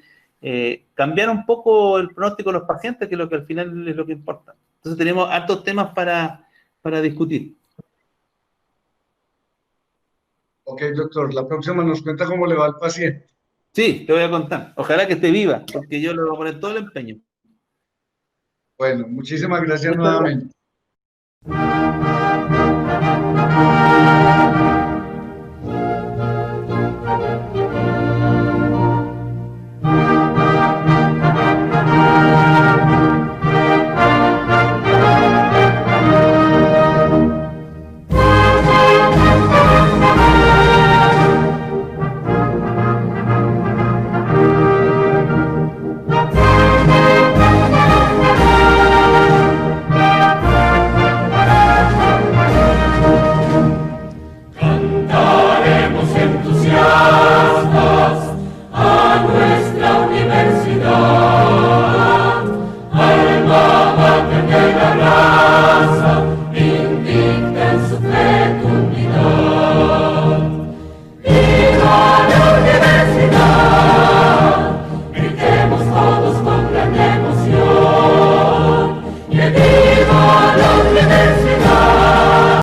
cambiar un poco el pronóstico de los pacientes, que es lo que al final es lo que importa. Entonces tenemos hartos temas para discutir. Ok, doctor, la próxima nos cuenta cómo le va al paciente. Sí, te voy a contar. Ojalá que esté viva, porque yo le voy a poner todo el empeño. Bueno, muchísimas gracias Muchas nuevamente. gracias.